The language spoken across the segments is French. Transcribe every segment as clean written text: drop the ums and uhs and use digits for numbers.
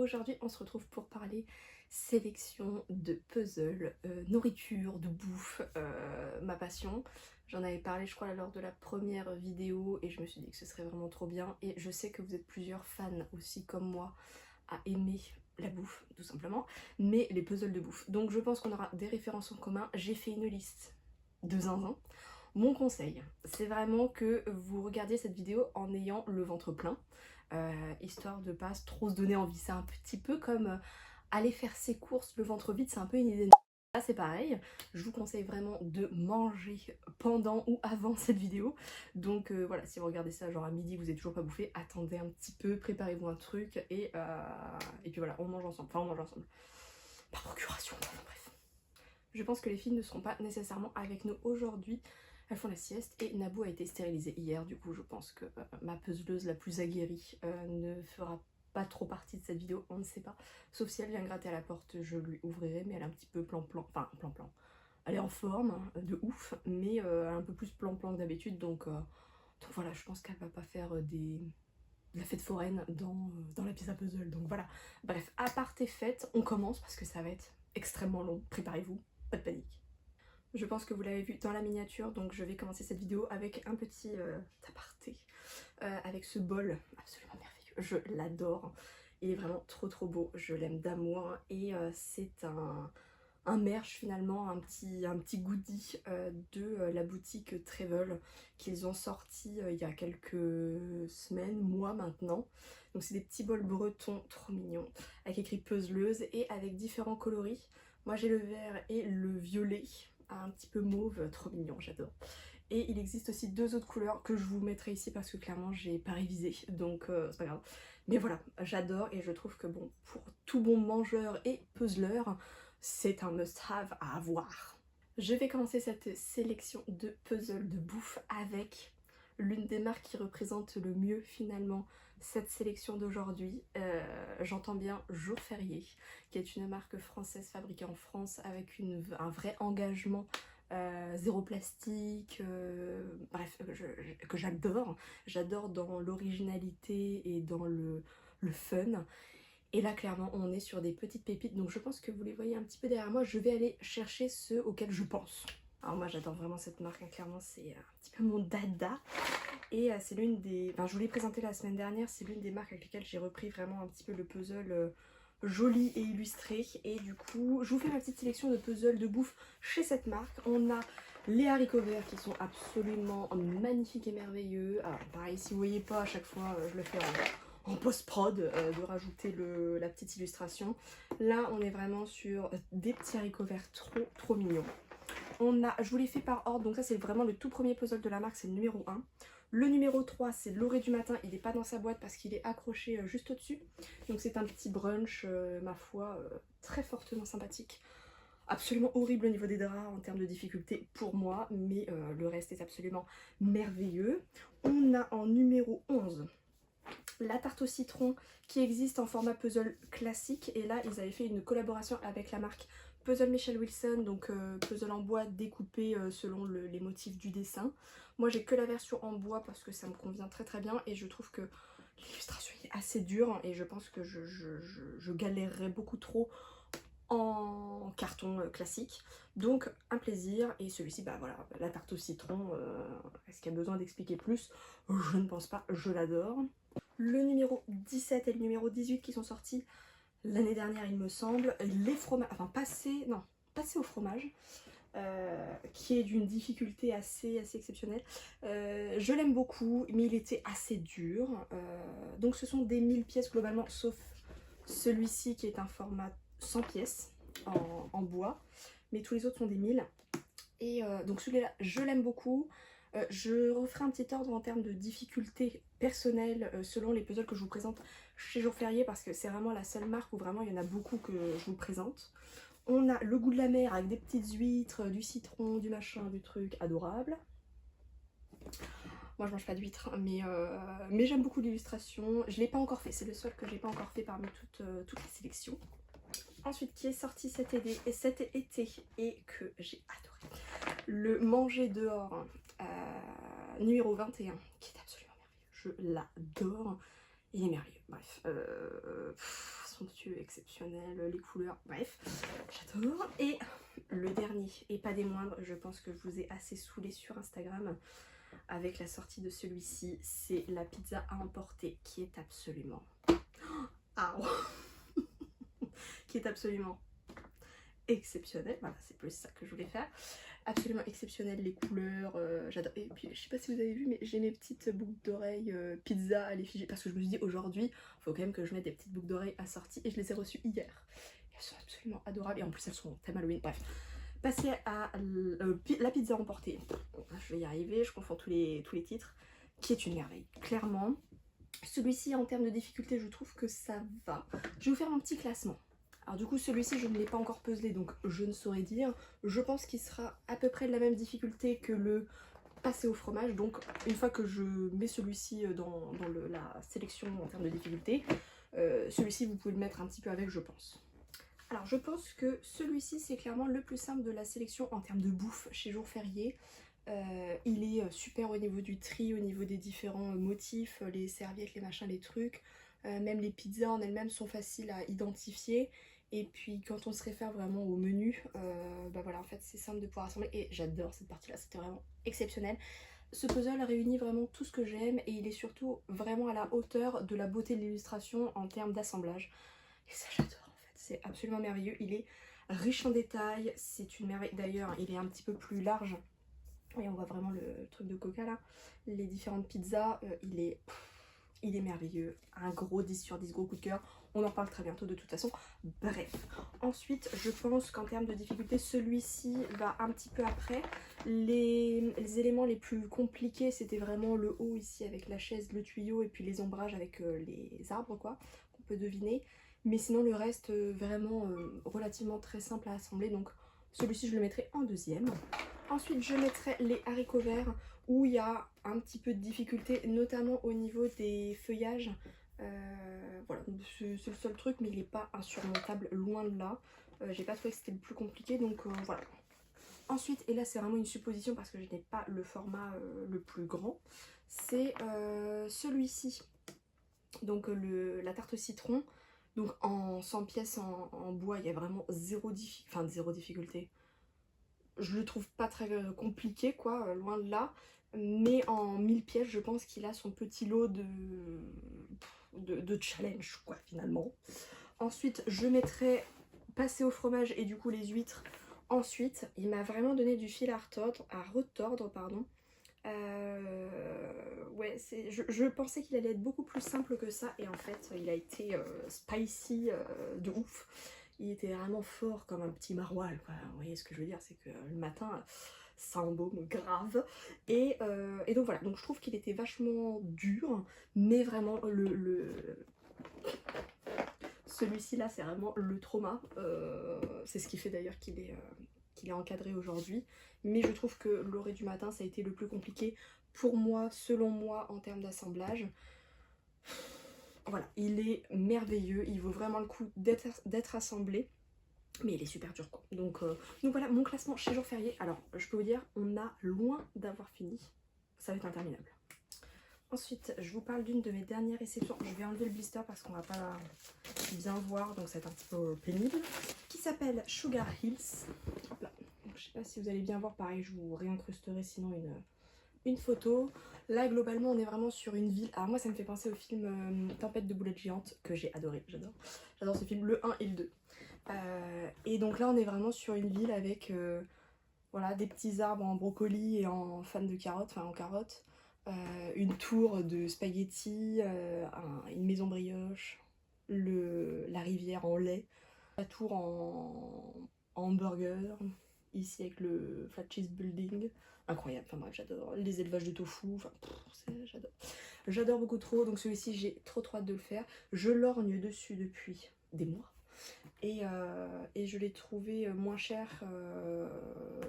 aujourd'hui on se retrouve pour parler sélection de puzzles, nourriture, de bouffe, ma passion. J'en avais parlé je crois lors de la première vidéo et je me suis dit que ce serait vraiment trop bien. Et je sais que vous êtes plusieurs fans aussi comme moi à aimer la bouffe tout simplement, mais les puzzles de bouffe. Donc je pense qu'on aura des références en commun. J'ai fait une liste de zinzin. Mon conseil, c'est vraiment que vous regardiez cette vidéo en ayant le ventre plein, histoire de pas trop se donner envie. C'est un petit peu comme aller faire ses courses le ventre vide, c'est un peu une idée. Là c'est pareil, je vous conseille vraiment de manger pendant ou avant cette vidéo. Donc voilà, si vous regardez ça genre à midi, vous n'êtes toujours pas bouffé, attendez un petit peu, préparez-vous un truc et puis voilà, on mange ensemble. Enfin on mange ensemble. Par procuration, enfin, bref. Je pense que les filles ne seront pas nécessairement avec nous aujourd'hui. Elles font la sieste et Naboo a été stérilisée hier, du coup je pense que ma puzzleuse la plus aguerrie ne fera pas trop partie de cette vidéo, on ne sait pas. Sauf si elle vient gratter à la porte, je lui ouvrirai, mais elle est un petit peu plan-plan, enfin plan-plan. Elle est en forme, hein, de ouf, mais un peu plus plan-plan que d'habitude, donc voilà, je pense qu'elle va pas faire de la fête foraine dans la pizza puzzle, donc voilà. Bref, à part tes fêtes, on commence parce que ça va être extrêmement long, préparez-vous, pas de panique. Je pense que vous l'avez vu dans la miniature, donc je vais commencer cette vidéo avec un petit aparté, avec ce bol absolument merveilleux. Je l'adore, il est vraiment trop beau, je l'aime d'amour et c'est un merch finalement, un petit goodie de la boutique Travel qu'ils ont sorti il y a quelques semaines, mois maintenant. Donc c'est des petits bols bretons trop mignons, avec écrit puzzleuse et avec différents coloris. Moi j'ai le vert et le violet, un petit peu mauve, trop mignon, j'adore. Et il existe aussi deux autres couleurs que je vous mettrai ici parce que clairement j'ai pas révisé, donc c'est pas grave. Mais voilà, j'adore et je trouve que bon, pour tout bon mangeur et puzzleur, c'est un must-have à avoir. Je vais commencer cette sélection de puzzles de bouffe avec l'une des marques qui représente le mieux finalement cette sélection d'aujourd'hui. J'entends bien Jour Férié, qui est une marque française fabriquée en France avec un vrai engagement zéro plastique, bref, que j'adore. J'adore dans l'originalité et dans le fun. Et là clairement on est sur des petites pépites, donc je pense que vous les voyez un petit peu derrière moi. Je vais aller chercher ceux auxquels je pense. Alors moi j'adore vraiment cette marque, hein. Clairement c'est un petit peu mon dada. Et c'est l'une des... Enfin je vous l'ai présenté la semaine dernière, c'est l'une des marques avec lesquelles j'ai repris vraiment un petit peu le puzzle joli et illustré. Et du coup je vous fais ma petite sélection de puzzles de bouffe chez cette marque. On a les haricots verts qui sont absolument magnifiques et merveilleux. Alors pareil, si vous voyez pas à chaque fois, je le fais en post-prod, de rajouter la petite illustration. Là on est vraiment sur des petits haricots verts trop mignons. Je vous l'ai fait par ordre, donc ça c'est vraiment le tout premier puzzle de la marque, c'est le numéro 1. Le numéro 3 c'est l'orée du matin, il n'est pas dans sa boîte parce qu'il est accroché juste au-dessus. Donc c'est un petit brunch, ma foi, très fortement sympathique. Absolument horrible au niveau des draps en termes de difficulté pour moi, mais le reste est absolument merveilleux. On a en numéro 11 la tarte au citron qui existe en format puzzle classique, et là ils avaient fait une collaboration avec la marque Puzzle Michelle Wilson, donc puzzle en bois découpé selon les motifs du dessin. Moi j'ai que la version en bois parce que ça me convient très bien et je trouve que l'illustration est assez dure et je pense que je galérerais beaucoup trop en carton classique, donc un plaisir. Et celui-ci, bah voilà, la tarte au citron, est-ce qu'il y a besoin d'expliquer plus? Je ne pense pas, je l'adore. Le numéro 17 et le numéro 18 qui sont sortis l'année dernière il me semble, les fromages, enfin passé au fromage, qui est d'une difficulté assez exceptionnelle. Je l'aime beaucoup, mais il était assez dur. Donc ce sont des 1000 pièces globalement, sauf celui-ci qui est un format 100 pièces en bois, mais tous les autres sont des 1000. Et donc celui-là, je l'aime beaucoup. Je referai un petit ordre en termes de difficulté personnelle selon les puzzles que je vous présente chez Jour Férié, parce que c'est vraiment la seule marque où vraiment il y en a beaucoup que je vous présente. On a le goût de la mer avec des petites huîtres, du citron, du machin, du truc, adorable. Moi je mange pas d'huîtres, mais j'aime beaucoup l'illustration. Je l'ai pas encore fait, c'est le seul que j'ai pas encore fait parmi toutes les sélections. Ensuite qui est sorti cet été et que j'ai adoré, le manger dehors numéro 21, qui est absolument merveilleux. Je l'adore, il est merveilleux. Bref, somptueux, exceptionnel, les couleurs, bref, j'adore. Et le dernier, et pas des moindres, je pense que je vous ai assez saoulé sur Instagram avec la sortie de celui-ci, c'est la pizza à emporter qui est absolument... Ah, qui est absolument exceptionnel. Voilà, c'est plus ça que je voulais faire. Absolument exceptionnel, les couleurs, j'adore. Et puis je sais pas si vous avez vu, mais j'ai mes petites boucles d'oreilles pizza à l'effigie, parce que je me suis dit aujourd'hui il faut quand même que je mette des petites boucles d'oreilles assorties, et je les ai reçues hier. Et elles sont absolument adorables, et en plus elles sont thème Halloween. Bref, passer à la pizza emportée. Je vais y arriver, je confonds tous les titres, qui est une merveille, clairement. Celui-ci, en termes de difficulté, je trouve que ça va. Je vais vous faire un petit classement. Alors du coup, celui-ci, je ne l'ai pas encore puzzlé, donc je ne saurais dire. Je pense qu'il sera à peu près de la même difficulté que le passé au fromage. Donc une fois que je mets celui-ci dans la sélection en termes de difficulté, celui-ci, vous pouvez le mettre un petit peu avec, je pense. Alors je pense que celui-ci, c'est clairement le plus simple de la sélection en termes de bouffe chez Jour Férié. Il est super au niveau du tri, au niveau des différents motifs, les serviettes, les machins, les trucs. Même les pizzas en elles-mêmes sont faciles à identifier. Et puis quand on se réfère vraiment au menu, bah voilà, en fait c'est simple de pouvoir assembler. Et j'adore cette partie-là, c'était vraiment exceptionnel. Ce puzzle réunit vraiment tout ce que j'aime et il est surtout vraiment à la hauteur de la beauté de l'illustration en termes d'assemblage. Et ça j'adore en fait, c'est absolument merveilleux. Il est riche en détails, c'est une merveille. D'ailleurs, il est un petit peu plus large. Et on voit vraiment le truc de coca là, les différentes pizzas, il est merveilleux, un gros 10 sur 10, gros coup de cœur, on en parle très bientôt de toute façon. Bref, ensuite je pense qu'en termes de difficulté, celui-ci va un petit peu après. Les éléments les plus compliqués, c'était vraiment le haut ici avec la chaise, le tuyau et puis les ombrages avec les arbres quoi, qu'on peut deviner. Mais sinon le reste, vraiment relativement très simple à assembler, donc celui-ci je le mettrai en deuxième. Ensuite, je mettrai les haricots verts où il y a un petit peu de difficulté, notamment au niveau des feuillages. Voilà, c'est le seul truc, mais il n'est pas insurmontable, loin de là. J'ai pas trouvé que c'était le plus compliqué, donc voilà. Ensuite, et là c'est vraiment une supposition parce que je n'ai pas le format le plus grand, c'est celui-ci. Donc la tarte au citron, donc en 100 pièces en bois, il y a vraiment zéro difficulté. Je le trouve pas très compliqué quoi, loin de là, mais en 1000 pièces je pense qu'il a son petit lot de challenge quoi finalement. Ensuite je mettrai passer au fromage et du coup les huîtres. Ensuite il m'a vraiment donné du fil à retordre pardon. Ouais, je pensais qu'il allait être beaucoup plus simple que ça et en fait il a été spicy de ouf. Il était vraiment fort comme un petit maroilles, quoi. Vous voyez ce que je veux dire, c'est que le matin, ça embaume grave. Et donc voilà, donc je trouve qu'il était vachement dur, mais vraiment celui-ci là, c'est vraiment le trauma. C'est ce qui fait d'ailleurs qu'il est encadré aujourd'hui. Mais je trouve que l'orée du matin, ça a été le plus compliqué pour moi, selon moi, en termes d'assemblage. Voilà, il est merveilleux, il vaut vraiment le coup d'être assemblé, mais il est super dur quoi. Donc voilà mon classement chez Jour Férié. Alors je peux vous dire, on a loin d'avoir fini, ça va être interminable. Ensuite, je vous parle d'une de mes dernières réceptions. Je vais enlever le blister parce qu'on va pas bien voir, donc ça va être un petit peu pénible. Qui s'appelle Sugar Hills. Hop là. Donc, je sais pas si vous allez bien voir, pareil, je vous réincrusterai sinon une photo. Là, globalement, on est vraiment sur une ville. Alors moi, ça me fait penser au film Tempête de boulettes géantes, que j'ai adoré, j'adore. J'adore ce film, le 1 et le 2. Et donc là, on est vraiment sur une ville avec voilà, des petits arbres en brocoli et en fan de carottes, enfin en carottes. Une tour de spaghettis, une maison brioche, la rivière en lait, la tour en hamburger, ici avec le flat cheese building, incroyable, enfin bref j'adore, les élevages de tofu, enfin j'adore. J'adore beaucoup trop, donc celui-ci j'ai trop hâte de le faire. Je lorgne dessus depuis des mois. Et je l'ai trouvé moins cher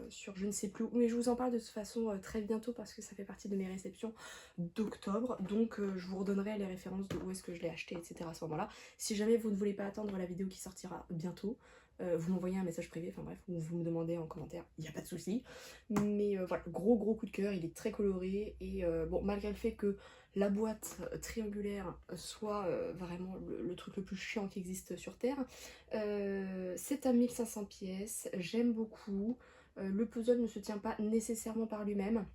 sur je ne sais plus où, mais je vous en parle de toute façon très bientôt parce que ça fait partie de mes réceptions d'octobre, donc je vous redonnerai les références de où est-ce que je l'ai acheté, etc. à ce moment là. Si jamais vous ne voulez pas attendre la vidéo qui sortira bientôt, vous m'envoyez un message privé, enfin bref, ou vous me demandez en commentaire, il n'y a pas de souci. Mais voilà, gros coup de cœur, il est très coloré et bon, malgré le fait que la boîte triangulaire soit vraiment le truc le plus chiant qui existe sur Terre. C'est à 1500 pièces, j'aime beaucoup. Le puzzle ne se tient pas nécessairement par lui-même,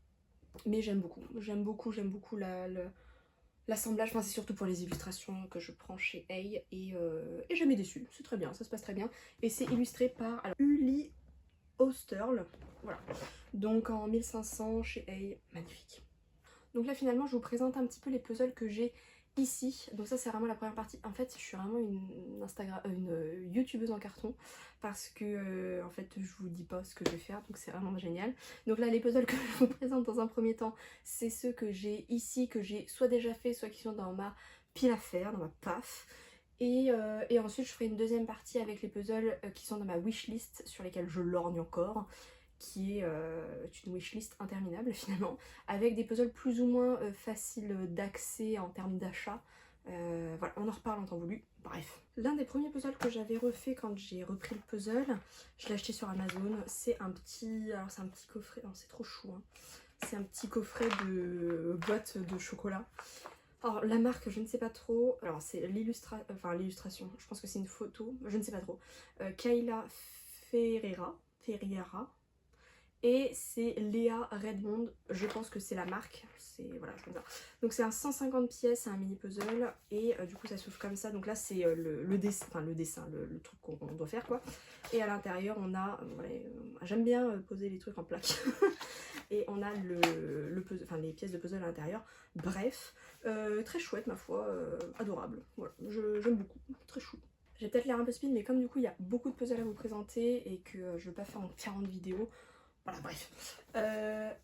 mais j'aime beaucoup. J'aime beaucoup l'assemblage. Enfin, c'est surtout pour les illustrations que je prends chez Hay et jamais déçue. C'est très bien, ça se passe très bien. Et c'est illustré par alors, Uli Osterl. Voilà. Donc en 1500 chez Hay, magnifique. Donc là finalement je vous présente un petit peu les puzzles que j'ai ici. Donc ça c'est vraiment la première partie. En fait je suis vraiment une youtubeuse en carton parce que en fait je vous dis pas ce que je vais faire, donc c'est vraiment génial. Donc là les puzzles que je vous présente dans un premier temps, c'est ceux que j'ai ici, que j'ai soit déjà fait, soit qui sont dans ma pile à faire, dans ma PAF. Et ensuite je ferai une deuxième partie avec les puzzles qui sont dans ma wishlist sur lesquels je lorgne encore, qui est une wishlist interminable finalement, avec des puzzles plus ou moins faciles d'accès en termes d'achat. Voilà, on en reparle en temps voulu. Bref. L'un des premiers puzzles que j'avais refait quand j'ai repris le puzzle, je l'ai acheté sur Amazon, c'est un petit... Alors c'est un petit coffret, non c'est trop chou hein. C'est un petit coffret de boîte de chocolat. Alors la marque je ne sais pas trop, alors c'est l'illustration, je pense que c'est une photo, je ne sais pas trop. Kayla Ferreira, et c'est Léa Redmond, je pense que c'est la marque, c'est voilà, comme ça. Donc c'est un 150 pièces, c'est un mini puzzle et du coup ça s'ouvre comme ça. Donc là c'est le dessin, le truc qu'on doit faire quoi. Et à l'intérieur on a, j'aime bien poser les trucs en plaque. Et on a les pièces de puzzle à l'intérieur. Bref, très chouette ma foi, adorable. Voilà, j'aime beaucoup, très chou. J'ai peut-être l'air un peu speed, mais comme du coup il y a beaucoup de puzzles à vous présenter et que je ne vais pas faire en 40 vidéos, voilà, bref.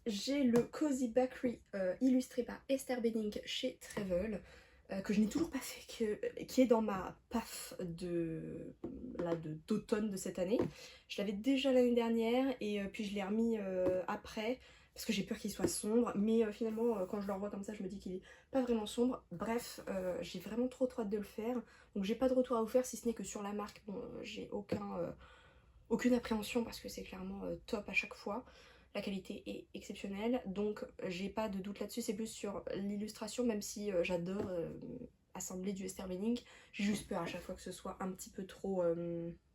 J'ai le Cozy Bakery illustré par Esther Benning chez Travel, que je n'ai toujours pas fait, qui est dans ma PAF d'automne de cette année. Je l'avais déjà l'année dernière et puis je l'ai remis après, parce que j'ai peur qu'il soit sombre, mais finalement quand je le revois comme ça je me dis qu'il est pas vraiment sombre. Bref, j'ai vraiment trop hâte de le faire, donc j'ai pas de retour à vous faire si ce n'est que sur la marque, bon, j'ai aucune appréhension parce que c'est clairement top à chaque fois. La qualité est exceptionnelle, donc j'ai pas de doute là-dessus, c'est plus sur l'illustration, même si j'adore assembler du Esther Benning, j'ai juste peur à chaque fois que ce soit un petit peu trop,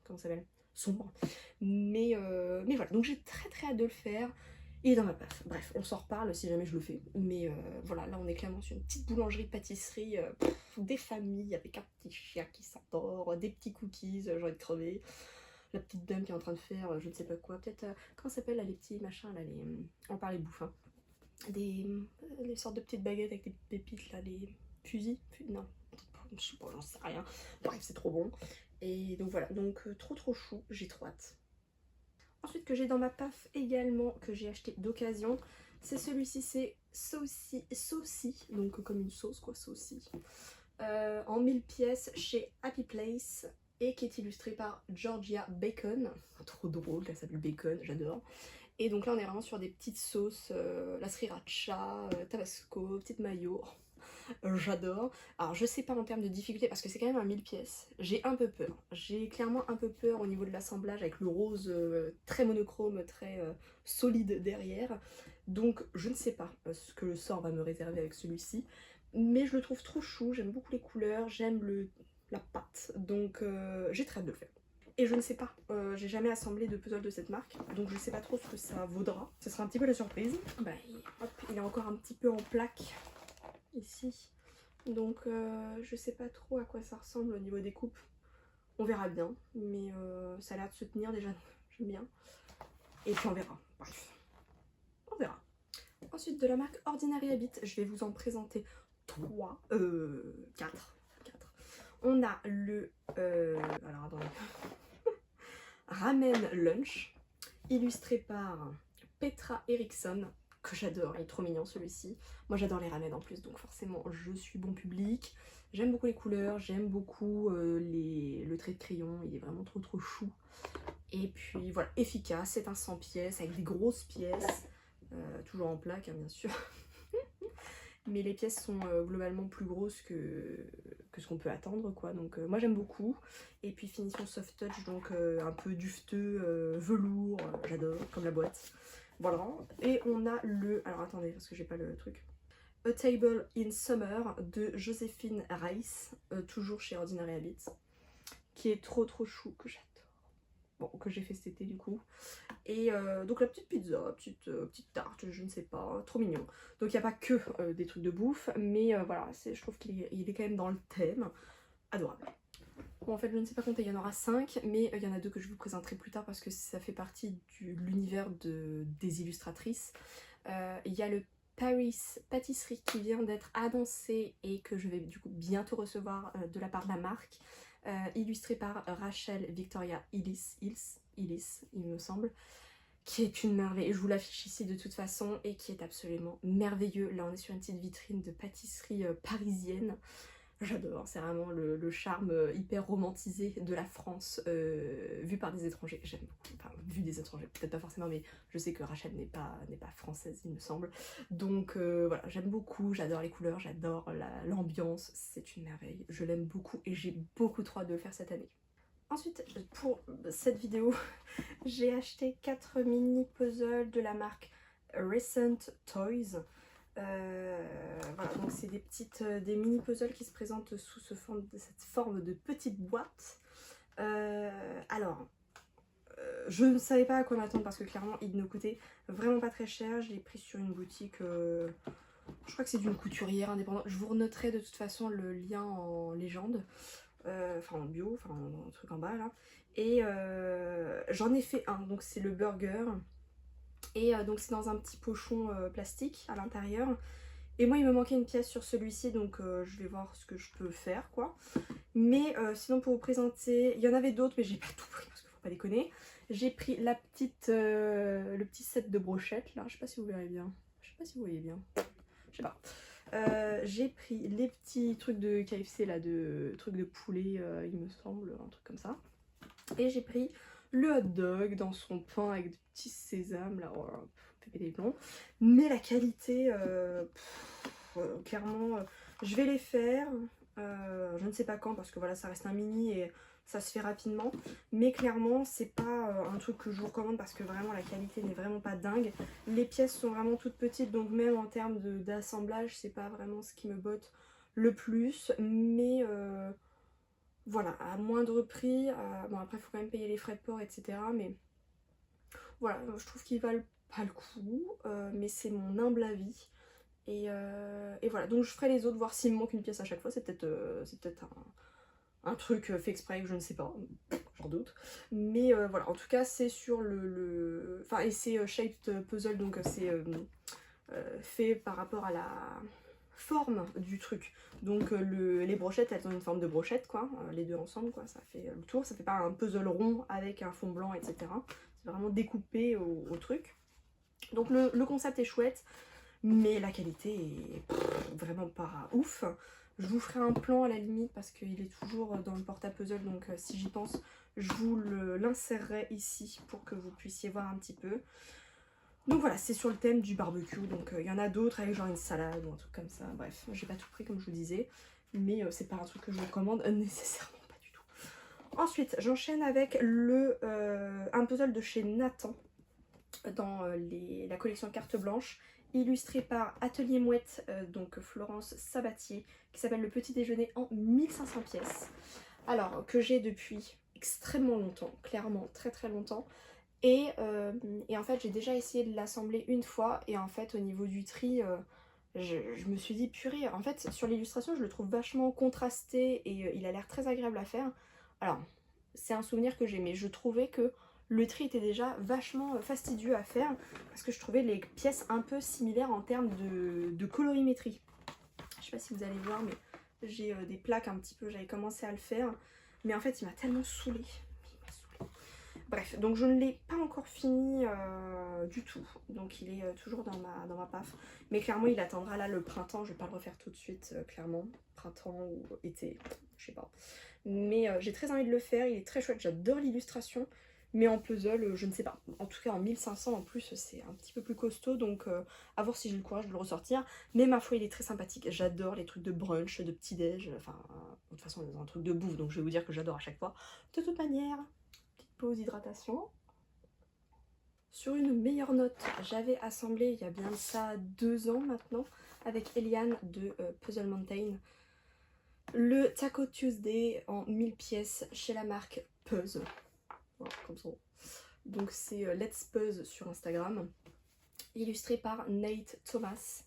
comment ça s'appelle, sombre. Mais voilà, donc j'ai très hâte de le faire. Il est dans ma PAF. Bref, on s'en reparle si jamais je le fais. Mais voilà, là on est clairement sur une petite boulangerie-pâtisserie, des familles avec un petit chien qui s'endort, des petits cookies, j'ai envie de crever. La petite dame qui est en train de faire je ne sais pas quoi, peut-être, comment ça s'appelle là, les petits machins là, on parlait bouffe, hein. Les sortes de petites baguettes avec des pépites là, les fusils, non, je sais pas, j'en sais rien, bref c'est trop bon. Et donc voilà, donc trop chou, j'ai trop hâte. Ensuite que j'ai dans ma PAF également, que j'ai acheté d'occasion, c'est celui-ci, c'est Saucy, donc comme une sauce quoi, Saucy, en 1000 pièces chez Happy Place, et qui est illustré par Georgia Bacon. Trop drôle, elle s'appelle Bacon, j'adore. Et donc là on est vraiment sur des petites sauces, la sriracha, tabasco, petite mayo, j'adore. Alors je sais pas en termes de difficulté parce que c'est quand même un 1000 pièces, j'ai un peu peur. J'ai clairement un peu peur au niveau de l'assemblage avec le rose très monochrome, très solide derrière. Donc je ne sais pas ce que le sort va me réserver avec celui-ci. Mais je le trouve trop chou, j'aime beaucoup les couleurs, j'aime la pâte, donc j'ai très hâte de le faire. Et je ne sais pas, j'ai jamais assemblé de puzzle de cette marque, donc je sais pas trop ce que ça vaudra. Ce sera un petit peu la surprise. Bah, hop, il est encore un petit peu en plaque, ici. Donc je sais pas trop à quoi ça ressemble au niveau des coupes. On verra bien, mais ça a l'air de se tenir déjà, j'aime bien. Et puis on verra, bref. On verra. Ensuite de la marque Ordinary Habit, je vais vous en présenter 4. On a le alors attendez, Ramen Lunch, illustré par Petra Eriksson, que j'adore, il est trop mignon celui-ci. Moi j'adore les ramen en plus, donc forcément je suis bon public. J'aime beaucoup les couleurs, j'aime beaucoup le trait de crayon, il est vraiment trop chou. Et puis voilà, efficace, c'est un 100 pièces avec des grosses pièces, toujours en plaque hein, bien sûr. Mais les pièces sont globalement plus grosses que ce qu'on peut attendre quoi, donc moi j'aime beaucoup. Et puis finition soft touch, donc un peu dufteux, velours, j'adore, comme la boîte. Voilà, et on a alors attendez parce que j'ai pas le truc, A Table in Summer de Joséphine Reiss, toujours chez Ordinary Habits, qui est trop chou, que j'adore. Bon, que j'ai fait cet été du coup. Et donc la petite pizza, petite tarte, je ne sais pas, trop mignon. Donc il n'y a pas que des trucs de bouffe, mais voilà, je trouve qu'il est quand même dans le thème. Adorable. Bon, en fait, je ne sais pas compter, il y en aura 5, mais il y en a 2 que je vous présenterai plus tard parce que ça fait partie de l'univers des illustratrices. Il y a le Paris Pâtisserie qui vient d'être annoncé et que je vais du coup bientôt recevoir de la part de la marque, illustré par Rachel Victoria Illis, il me semble, qui est une merveille. Je vous l'affiche ici de toute façon et qui est absolument merveilleux. Là, on est sur une petite vitrine de pâtisserie parisienne. J'adore, c'est vraiment le charme hyper romantisé de la France vu par des étrangers. J'aime beaucoup, enfin vu des étrangers, peut-être pas forcément, mais je sais que Rachel n'est pas française, il me semble. Donc voilà, j'aime beaucoup, j'adore les couleurs, j'adore l'ambiance, c'est une merveille. Je l'aime beaucoup et j'ai beaucoup trop hâte de le faire cette année. Ensuite, pour cette vidéo, j'ai acheté 4 mini puzzles de la marque Recent Toys. Voilà, donc c'est des mini puzzles qui se présentent sous cette forme de petite boîte. Alors, je ne savais pas à quoi m'attendre parce que clairement il ne coûtait vraiment pas très cher. Je l'ai pris sur une boutique, je crois que c'est d'une couturière indépendante. Je vous renoterai de toute façon le lien en légende, enfin en bio, enfin un truc en bas là. Et j'en ai fait un, donc c'est le burger. Et donc c'est dans un petit pochon plastique à l'intérieur. Et moi il me manquait une pièce sur celui-ci, donc je vais voir ce que je peux faire quoi. Mais sinon pour vous présenter, il y en avait d'autres mais j'ai pas tout pris parce qu'il faut pas déconner. J'ai pris le petit set de brochettes là, je sais pas si vous verrez bien. Je sais pas si vous voyez bien. Je sais pas. J'ai pris les petits trucs de KFC là, de trucs de poulet il me semble, un truc comme ça. Et j'ai pris le hot dog dans son pain avec des petits sésames là, oh, fait péter les plombs. Mais la qualité, clairement, je vais les faire. Je ne sais pas quand parce que voilà, ça reste un mini et ça se fait rapidement. Mais clairement, c'est pas un truc que je vous recommande parce que vraiment la qualité n'est vraiment pas dingue. Les pièces sont vraiment toutes petites, donc même en termes d'assemblage, c'est pas vraiment ce qui me botte le plus. Mais voilà, à moindre prix. Bon, après, il faut quand même payer les frais de port, etc. Mais voilà, je trouve qu'ils valent pas le coup. Mais c'est mon humble avis. Et voilà, donc je ferai les autres, voir s'il me manque une pièce à chaque fois. C'est peut-être un truc fait exprès, je ne sais pas, j'en doute. Mais voilà, en tout cas, c'est sur Enfin, et c'est shaped puzzle, donc c'est fait par rapport à la forme du truc. Donc les brochettes, elles ont une forme de brochette, quoi, les deux ensemble, quoi, ça fait le tour. Ça fait pas un puzzle rond avec un fond blanc, etc. C'est vraiment découpé au truc. Donc le concept est chouette. Mais la qualité est vraiment pas ouf. Je vous ferai un plan à la limite parce qu'il est toujours dans le porte-à-puzzle, donc si j'y pense, je vous l'insérerai ici pour que vous puissiez voir un petit peu. Donc voilà, c'est sur le thème du barbecue, donc il y en a d'autres avec genre une salade ou un truc comme ça. Bref, j'ai pas tout pris comme je vous disais, mais c'est pas un truc que je vous recommande nécessairement, pas du tout. Ensuite, j'enchaîne avec un puzzle de chez Nathan dans la collection carte blanche, illustré par Atelier Mouette, donc Florence Sabatier, qui s'appelle Le Petit Déjeuner en 1500 pièces. Alors, que j'ai depuis extrêmement longtemps, clairement très très longtemps. Et en fait, j'ai déjà essayé de l'assembler une fois, et en fait, au niveau du tri, je me suis dit, purée, en fait, sur l'illustration, je le trouve vachement contrasté, et il a l'air très agréable à faire. Alors, c'est un souvenir que j'ai, mais je trouvais que le tri était déjà vachement fastidieux à faire parce que je trouvais les pièces un peu similaires en termes de colorimétrie. Je sais pas si vous allez voir, mais j'ai des plaques un petit peu, j'avais commencé à le faire, mais en fait il m'a tellement saoulée. Bref, donc je ne l'ai pas encore fini du tout, donc il est toujours dans ma paf, mais clairement il attendra là le printemps, je vais pas le refaire tout de suite, clairement, printemps ou été, je sais pas. Mais j'ai très envie de le faire, il est très chouette, j'adore l'illustration, mais en puzzle, je ne sais pas. En tout cas en 1500 en plus, c'est un petit peu plus costaud, donc à voir si j'ai le courage de le ressortir. Mais ma foi, il est très sympathique, j'adore les trucs de brunch, de petit-déj, enfin, de toute façon, c'est un truc de bouffe, donc je vais vous dire que j'adore à chaque fois. De toute manière, petite pause hydratation. Sur une meilleure note, j'avais assemblé il y a bien de ça 2 ans maintenant avec Eliane de Puzzle Mountain le Taco Tuesday en 1000 pièces chez la marque Puzzle. Voilà, comme ça. Donc c'est Let's Puzz sur Instagram, illustré par Nate Thomas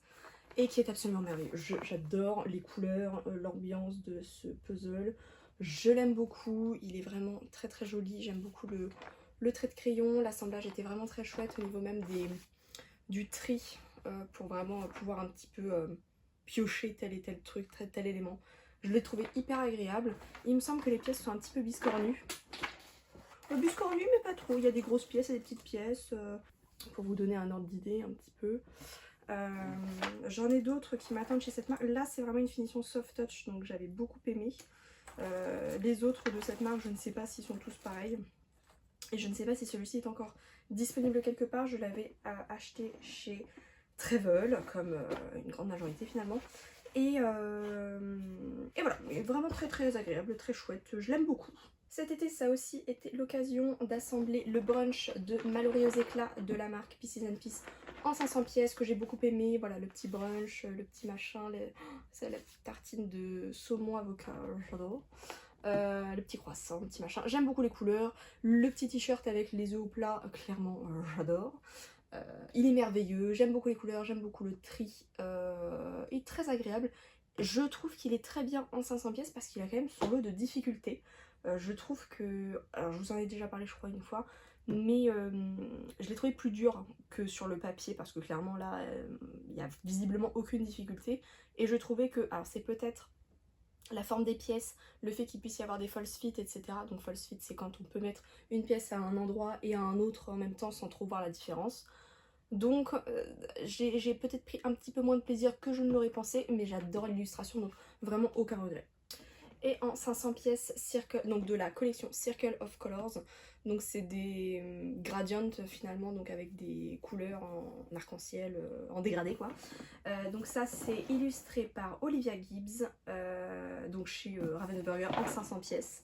et qui est absolument merveilleux. J'adore les couleurs, l'ambiance de ce puzzle. Je l'aime beaucoup, il est vraiment très très joli. J'aime beaucoup le trait de crayon, l'assemblage était vraiment très chouette au niveau même du tri pour vraiment pouvoir un petit peu piocher tel et tel truc, tel élément. Je l'ai trouvé hyper agréable. Il me semble que les pièces sont un petit peu biscornues. Biscornues mais pas trop, il y a des grosses pièces et des petites pièces pour vous donner un ordre d'idée un petit peu. J'en ai d'autres qui m'attendent chez cette marque. Là c'est vraiment une finition soft touch donc j'avais beaucoup aimé. Les autres de cette marque je ne sais pas s'ils sont tous pareils. Et je ne sais pas si celui-ci est encore disponible quelque part. Je l'avais acheté chez Travel, comme une grande majorité finalement. Et voilà, vraiment très très agréable, très chouette, je l'aime beaucoup. Cet été, ça a aussi été l'occasion d'assembler le brunch de Mallory aux éclats de la marque Pieces and Peace en 500 pièces que j'ai beaucoup aimé. Voilà, le petit brunch, le petit machin, c'est la petite tartine de saumon avocat, j'adore. Le petit croissant, le petit machin. J'aime beaucoup les couleurs. Le petit t-shirt avec les œufs au plat, clairement, j'adore. Il est merveilleux. J'aime beaucoup les couleurs, j'aime beaucoup le tri. Il est très agréable. Je trouve qu'il est très bien en 500 pièces parce qu'il a quand même son lot de difficultés. Je trouve que... Alors, je vous en ai déjà parlé, je crois, une fois. Mais je l'ai trouvé plus dur que sur le papier parce que clairement, là, il n'y a visiblement aucune difficulté. Et je trouvais que... Alors, c'est peut-être la forme des pièces, le fait qu'il puisse y avoir des false fit, etc. Donc false fit c'est quand on peut mettre une pièce à un endroit et à un autre en même temps sans trop voir la différence. Donc j'ai peut-être pris un petit peu moins de plaisir que je ne l'aurais pensé, mais j'adore l'illustration, donc vraiment aucun regret. Et en 500 pièces donc de la collection Circle of Colors, donc c'est des gradients finalement, donc avec des couleurs en arc-en-ciel, en dégradé quoi. Donc ça c'est illustré par Olivia Gibbs, donc chez Ravensburger en 500 pièces,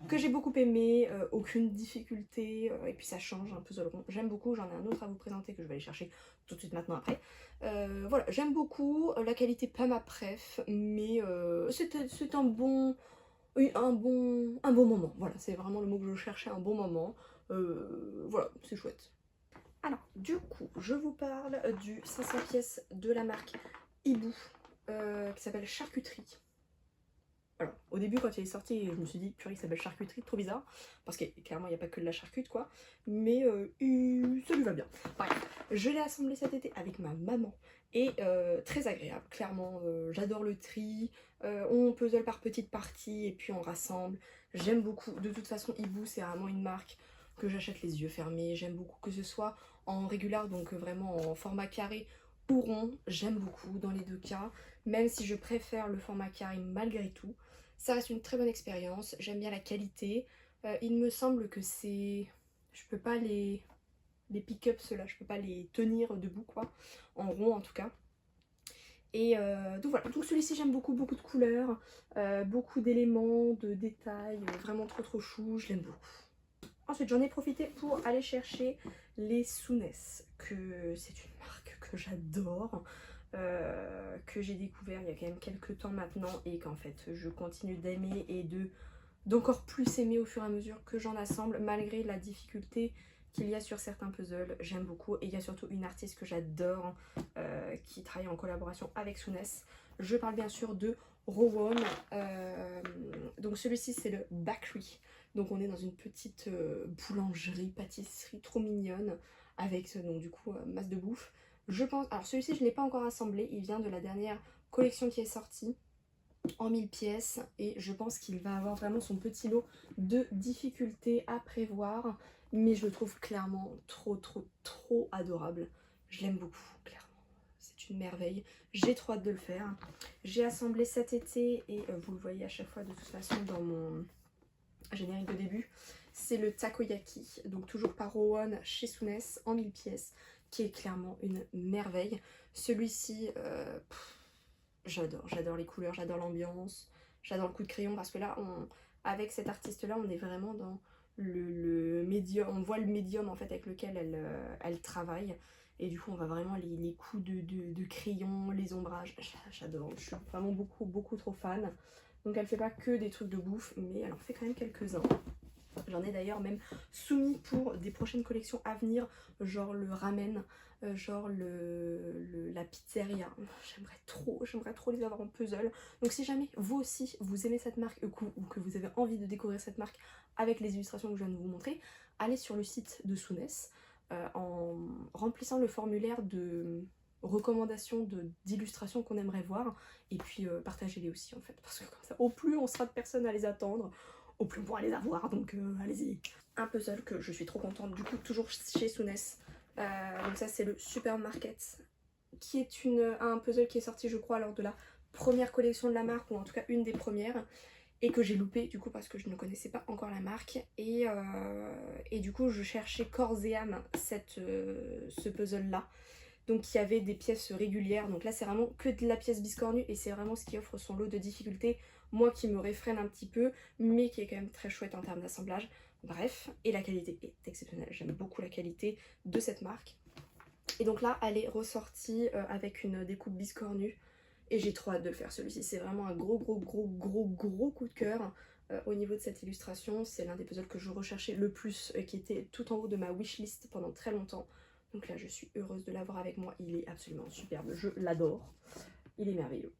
que j'ai beaucoup aimé, aucune difficulté, et puis ça change un puzzle rond, j'aime beaucoup. J'en ai un autre à vous présenter que je vais aller chercher tout de suite maintenant après. Voilà, j'aime beaucoup, la qualité pas ma préf, mais c'est un bon... Oui, un bon moment, voilà, c'est vraiment le mot que je cherchais, un bon moment. Voilà, c'est chouette. Alors, du coup, je vous parle du 500 pièces de la marque Hibou, qui s'appelle Charcuterie. Alors, au début, quand il est sorti, je me suis dit, purée, il s'appelle Charcuterie, trop bizarre, parce que clairement, il n'y a pas que de la charcute, quoi, mais ça lui va bien. Bref, je l'ai assemblé cet été avec ma maman, et très agréable, clairement, j'adore le tri, on puzzle par petites parties, et puis on rassemble, j'aime beaucoup. De toute façon, Hibou, c'est vraiment une marque que j'achète les yeux fermés, j'aime beaucoup, que ce soit en régulier, donc vraiment en format carré ou rond, j'aime beaucoup dans les deux cas, même si je préfère le format carré malgré tout. Ça reste une très bonne expérience, j'aime bien la qualité. Il me semble que c'est... Je peux pas les pick-up ceux-là, je peux pas les tenir debout quoi, en rond en tout cas. Et donc voilà, donc celui-ci j'aime beaucoup, beaucoup de couleurs, beaucoup d'éléments, de détails, vraiment trop trop chou, je l'aime beaucoup. Ensuite j'en ai profité pour aller chercher les Souness, que c'est une marque que j'adore. Que j'ai découvert il y a quand même quelques temps maintenant et qu'en fait je continue d'aimer et d'encore plus aimer au fur et à mesure que j'en assemble malgré la difficulté qu'il y a sur certains puzzles. J'aime beaucoup et il y a surtout une artiste que j'adore qui travaille en collaboration avec Souness. Je parle bien sûr de Rowan. Donc celui-ci c'est le Bakery. Donc on est dans une petite boulangerie, pâtisserie trop mignonne avec donc du coup masse de bouffe. Je pense, alors celui-ci je ne l'ai pas encore assemblé, il vient de la dernière collection qui est sortie en 1000 pièces et je pense qu'il va avoir vraiment son petit lot de difficultés à prévoir, mais je le trouve clairement trop adorable. Je l'aime beaucoup, clairement. C'est une merveille. J'ai trop hâte de le faire. J'ai assemblé cet été et vous le voyez à chaque fois de toute façon dans mon générique de début. C'est le takoyaki, donc toujours par Rowan chez Souness en 1000 pièces, qui est clairement une merveille. Celui-ci, j'adore les couleurs, j'adore l'ambiance, j'adore le coup de crayon parce que là, avec cet artiste-là, on est vraiment dans le médium, on voit le médium en fait avec lequel elle travaille. Et du coup on voit vraiment les coups de crayon, les ombrages, j'adore, je suis vraiment beaucoup trop fan. Donc elle fait pas que des trucs de bouffe, mais elle en fait quand même quelques-uns. J'en ai d'ailleurs même soumis pour des prochaines collections à venir, genre le ramen, genre la pizzeria. J'aimerais trop les avoir en puzzle. Donc si jamais vous aussi vous aimez cette marque ou que vous avez envie de découvrir cette marque avec les illustrations que je viens de vous montrer, allez sur le site de Souness en remplissant le formulaire de recommandations d'illustrations qu'on aimerait voir et puis partagez-les aussi en fait, parce que comme ça au plus on sera de personnes à les attendre, au plus on pourra les avoir, donc allez-y. Un puzzle que je suis trop contente, du coup toujours chez Souness. Donc ça c'est le Supermarket, qui est un puzzle qui est sorti je crois lors de la première collection de la marque, ou en tout cas une des premières, et que j'ai loupé du coup parce que je ne connaissais pas encore la marque. Et du coup je cherchais corps et âme ce puzzle là. Donc il y avait des pièces régulières, donc là c'est vraiment que de la pièce biscornue et c'est vraiment ce qui offre son lot de difficultés, moi qui me réfrène un petit peu, mais qui est quand même très chouette en termes d'assemblage. Bref, et la qualité est exceptionnelle, j'aime beaucoup la qualité de cette marque. Et donc là elle est ressortie avec une découpe biscornue et j'ai trop hâte de le faire celui-ci, c'est vraiment un gros coup de cœur. Au niveau de cette illustration, c'est l'un des puzzles que je recherchais le plus, qui était tout en haut de ma wishlist pendant très longtemps. Donc là je suis heureuse de l'avoir avec moi, il est absolument superbe, je l'adore, il est merveilleux.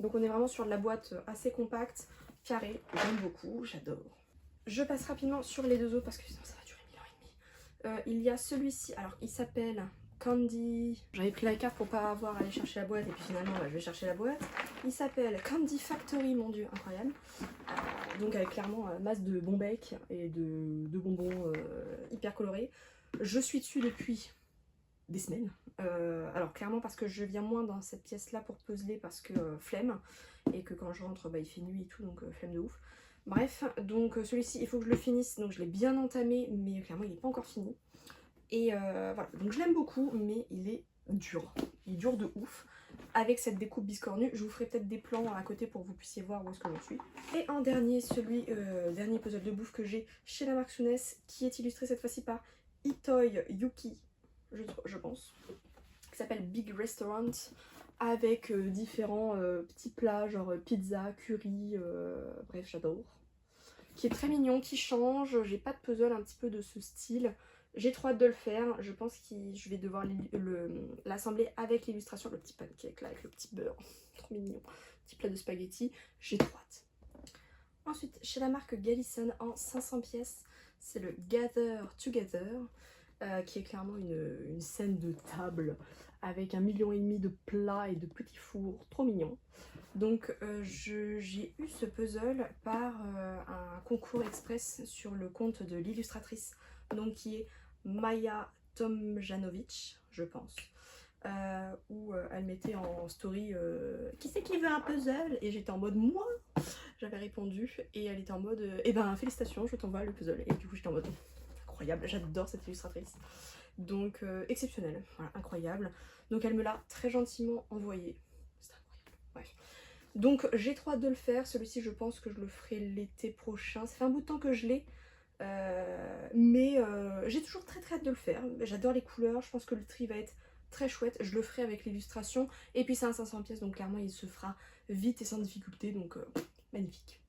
Donc on est vraiment sur de la boîte assez compacte, carrée, j'aime beaucoup, j'adore. Je passe rapidement sur les deux autres parce que sinon ça va durer 1000 ans et demi. Il y a celui-ci, alors il s'appelle Candy... J'avais pris la carte pour pas avoir à aller chercher la boîte et puis finalement je vais chercher la boîte. Il s'appelle Candy Factory, mon dieu, incroyable. Donc avec clairement masse de bons becs et de bonbons hyper colorés. Je suis dessus depuis des semaines. Alors clairement parce que je viens moins dans cette pièce là pour puzzler parce que flemme, et que quand je rentre il fait nuit et tout, donc flemme de ouf. Bref, donc celui-ci il faut que je le finisse, donc je l'ai bien entamé mais clairement il n'est pas encore fini. Et voilà, donc je l'aime beaucoup mais il est dur, de ouf. Avec cette découpe biscornue, je vous ferai peut-être des plans à côté pour que vous puissiez voir où est-ce que j'en suis. Et en dernier, dernier puzzle de bouffe que j'ai chez la marque Souness, qui est illustré cette fois-ci par Itoy Yuki, je pense, qui s'appelle Big Restaurant, avec différents petits plats genre pizza, curry, bref j'adore. Qui est très mignon, qui change, j'ai pas de puzzle un petit peu de ce style. J'ai trop hâte de le faire, je pense que je vais devoir l'assembler avec l'illustration, le petit pancake là avec le petit beurre, trop mignon, petit plat de spaghetti, j'ai trop hâte. Ensuite, chez la marque Galison en 500 pièces, c'est le Gather Together, qui est clairement une scène de table avec 1,5 million de plats et de petits fours, trop mignon. Donc j'ai eu ce puzzle par un concours express sur le compte de l'illustratrice, donc qui est Maya Tomjanovic, je pense, où elle mettait en story qui c'est qui veut un puzzle, et j'étais en mode moi, j'avais répondu, et elle était en mode eh ben félicitations, je t'envoie le puzzle, et du coup j'étais en mode incroyable, j'adore cette illustratrice, donc exceptionnelle, voilà, incroyable. Donc elle me l'a très gentiment envoyé, c'est incroyable, bref. Donc j'ai trop hâte de le faire, celui-ci je pense que je le ferai l'été prochain, ça fait un bout de temps que je l'ai, mais j'ai toujours très hâte de le faire. J'adore les couleurs, je pense que le tri va être très chouette, je le ferai avec l'illustration, et puis c'est un 500 pièces donc clairement il se fera vite et sans difficulté, donc magnifique.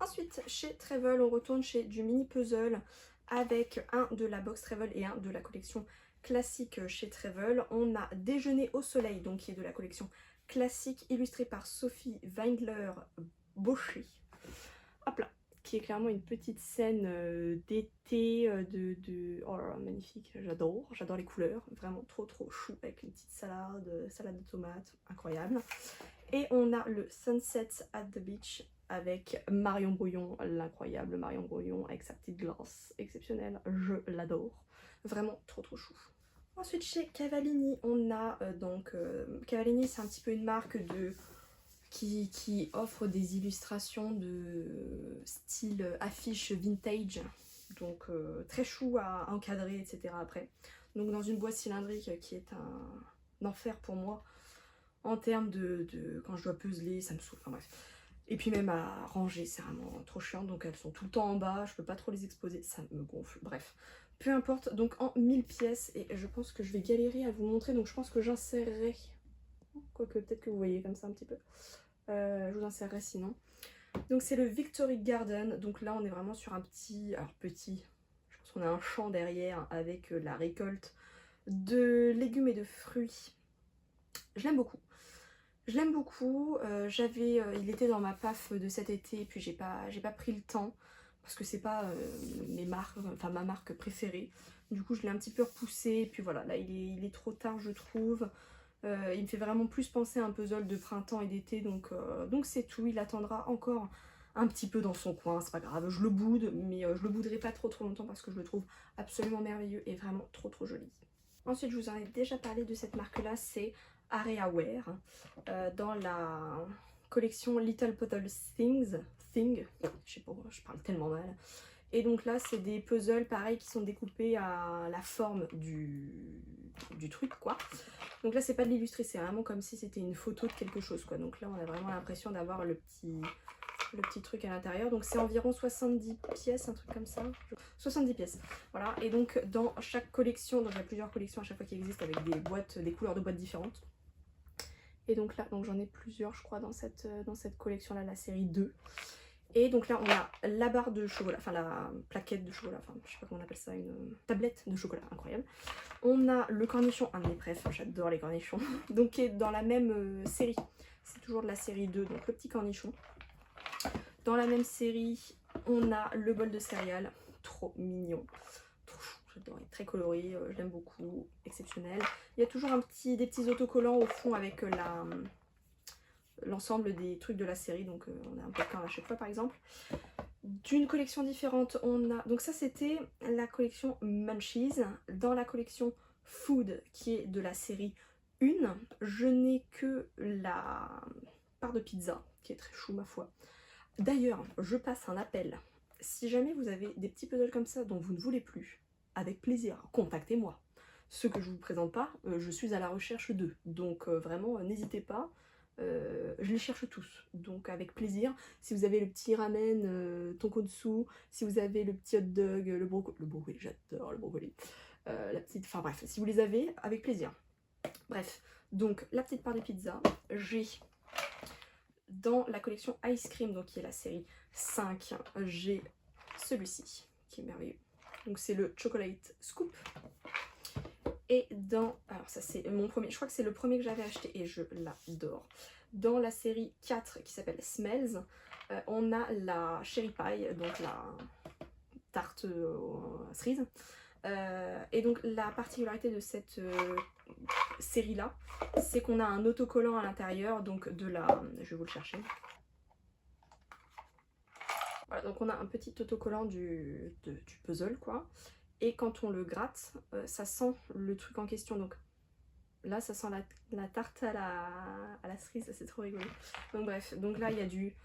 Ensuite chez Travel on retourne chez du mini puzzle avec un de la box Travel et un de la collection classique chez Travel. On a Déjeuner au soleil, donc qui est de la collection classique, illustré par Sophie Weingler Bauchy, hop là, qui est clairement une petite scène d'été, oh là là, magnifique, j'adore les couleurs, vraiment trop chou, avec une petite salade de tomates, incroyable. Et on a le Sunset at the Beach avec Marion Brouillon, l'incroyable Marion Brouillon avec sa petite glace exceptionnelle, je l'adore, vraiment trop chou. Ensuite chez Cavallini, on a Cavallini, c'est un petit peu une marque qui offre des illustrations de style affiche vintage, donc très chou à encadrer, etc. après. Donc dans une boîte cylindrique qui est un enfer pour moi en termes de quand je dois puzzler, ça me saoule, enfin bref. Et puis même à ranger, c'est vraiment trop chiant, donc elles sont tout le temps en bas, je peux pas trop les exposer, ça me gonfle, bref. Peu importe, donc en 1000 pièces, et je pense que je vais galérer à vous montrer, donc je pense que j'insérerai, quoique peut-être que vous voyez comme ça un petit peu, je vous insérerai sinon. Donc c'est le Victory Garden, donc là on est vraiment sur un petit, alors petit, je pense qu'on a un champ derrière avec la récolte de légumes et de fruits. Je l'aime beaucoup. Je l'aime beaucoup, il était dans ma PAF de cet été, puis j'ai pas pris le temps, parce que c'est pas ma marque préférée. Du coup je l'ai un petit peu repoussé, et puis voilà, là il est trop tard je trouve. Il me fait vraiment plus penser à un puzzle de printemps et d'été, donc c'est tout, il attendra encore un petit peu dans son coin, c'est pas grave, je le boude, mais je le bouderai pas trop longtemps parce que je le trouve absolument merveilleux et vraiment trop joli. Ensuite, je vous en ai déjà parlé de cette marque-là, c'est Areaware, dans la collection Little Puzzle je sais pas, je parle tellement mal. Et donc là, c'est des puzzles pareil qui sont découpés à la forme du truc, quoi. Donc là, c'est pas de l'illustré, c'est vraiment comme si c'était une photo de quelque chose, quoi. Donc là, on a vraiment l'impression d'avoir le petit truc à l'intérieur. Donc c'est environ 70 pièces, un truc comme ça. 70 pièces, voilà. Et donc dans chaque collection, donc il y a plusieurs collections à chaque fois qui existent avec des boîtes, des couleurs de boîtes différentes. Et donc là, j'en ai plusieurs je crois dans cette collection là, la série 2. Et donc là on a la barre de chocolat, enfin la plaquette de chocolat, enfin je sais pas comment on appelle ça, une tablette de chocolat, incroyable. On a le cornichon, un de mes préfs, j'adore les cornichons, donc qui est dans la même série. C'est toujours de la série 2, donc le petit cornichon. Dans la même série, on a le bol de céréales, trop mignon, trop chou, j'adore, il est très coloré, je l'aime beaucoup, exceptionnel. Il y a toujours des petits autocollants au fond avec l'ensemble des trucs de la série, donc on a un peu plein à chaque fois par exemple. D'une collection différente, on a, donc ça c'était la collection Munchies. Dans la collection Food, qui est de la série 1, je n'ai que la part de pizza, qui est très chou ma foi. D'ailleurs, je passe un appel. Si jamais vous avez des petits puzzles comme ça dont vous ne voulez plus, avec plaisir, contactez-moi. Ceux que je vous présente pas, je suis à la recherche d'eux. Donc vraiment, n'hésitez pas. Je les cherche tous, donc avec plaisir. Si vous avez le petit ramen tonkotsu, si vous avez le petit hot dog, le brocoli, j'adore le brocoli. La petite, enfin bref, si vous les avez, avec plaisir. Bref, donc la petite part de pizza, j'ai dans la collection Ice Cream, donc qui est la série 5, j'ai celui-ci qui est merveilleux. Donc c'est le Chocolate Scoop. Et dans, alors ça c'est mon premier, je crois que c'est le premier que j'avais acheté et je l'adore. Dans la série 4 qui s'appelle Smells, on a la Cherry Pie, donc la tarte cerise. Et donc la particularité de cette série là, c'est qu'on a un autocollant à l'intérieur, donc de la, je vais vous le chercher. Voilà, donc on a un petit autocollant du puzzle quoi. Et quand on le gratte, ça sent le truc en question. Donc là, ça sent la tarte à la cerise, c'est trop rigolo. Donc bref, donc là il y a du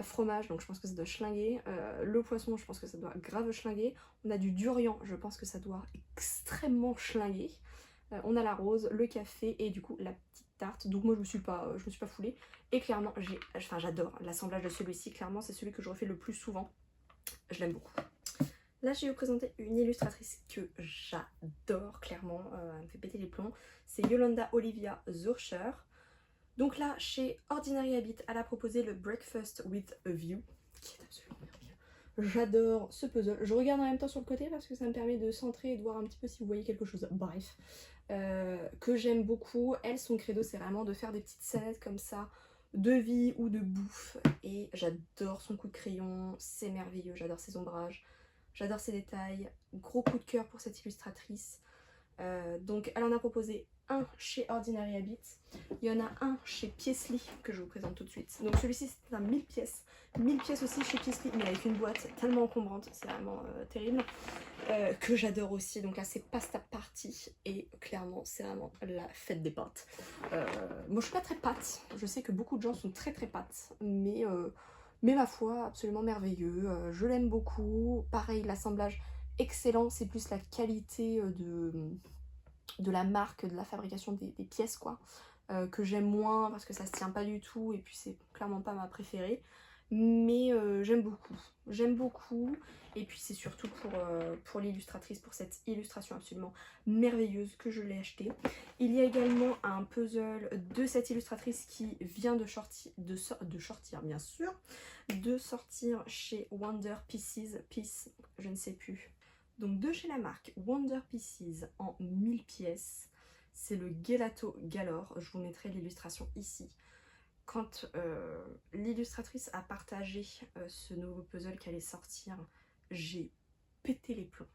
fromage, donc je pense que ça doit schlinguer. Le poisson, je pense que ça doit grave schlinguer. On a du durian, je pense que ça doit extrêmement schlinguer. On a la rose, le café et du coup la petite tarte. Donc moi je me suis pas foulée. Et clairement, j'adore l'assemblage de celui-ci. Clairement, c'est celui que je refais le plus souvent. Je l'aime beaucoup. Là, je vais vous présenter une illustratrice que j'adore, clairement, elle me fait péter les plombs. C'est Yolanda Olivia Zurcher. Donc là, chez Ordinary Habit, elle a proposé le Breakfast with a View, qui est absolument merveilleux. J'adore ce puzzle. Je regarde en même temps sur le côté parce que ça me permet de centrer et de voir un petit peu si vous voyez quelque chose. Bref, que j'aime beaucoup. Elle, son credo, c'est vraiment de faire des petites scénettes comme ça, de vie ou de bouffe. Et j'adore son coup de crayon, c'est merveilleux, j'adore ses ombrages. J'adore ces détails, gros coup de cœur pour cette illustratrice. Donc elle en a proposé un chez Ordinary Habit, il y en a un chez Piesli que je vous présente tout de suite. Donc celui-ci c'est un 1000 pièces, 1000 pièces aussi chez Piesli, mais avec une boîte tellement encombrante, c'est vraiment terrible, que j'adore aussi. Donc là c'est Pasta Party et clairement c'est vraiment la fête des pâtes. Moi je suis pas très pâte, je sais que beaucoup de gens sont très pâtes, mais ma foi, absolument merveilleux, je l'aime beaucoup. Pareil, l'assemblage excellent, c'est plus la qualité de la marque, de la fabrication des pièces quoi, que j'aime moins parce que ça se tient pas du tout et puis c'est clairement pas ma préférée. mais j'aime beaucoup. J'aime beaucoup, et puis c'est surtout pour l'illustratrice, pour cette illustration absolument merveilleuse que je l'ai acheté. Il y a également un puzzle de cette illustratrice qui vient de sortir, bien sûr, de sortir chez Wonder Pieces, je ne sais plus. Donc de chez la marque Wonder Pieces en 1000 pièces. C'est le Gelato Galore, je vous mettrai l'illustration ici. Quand l'illustratrice a partagé ce nouveau puzzle qu'elle allait sortir, j'ai pété les plombs.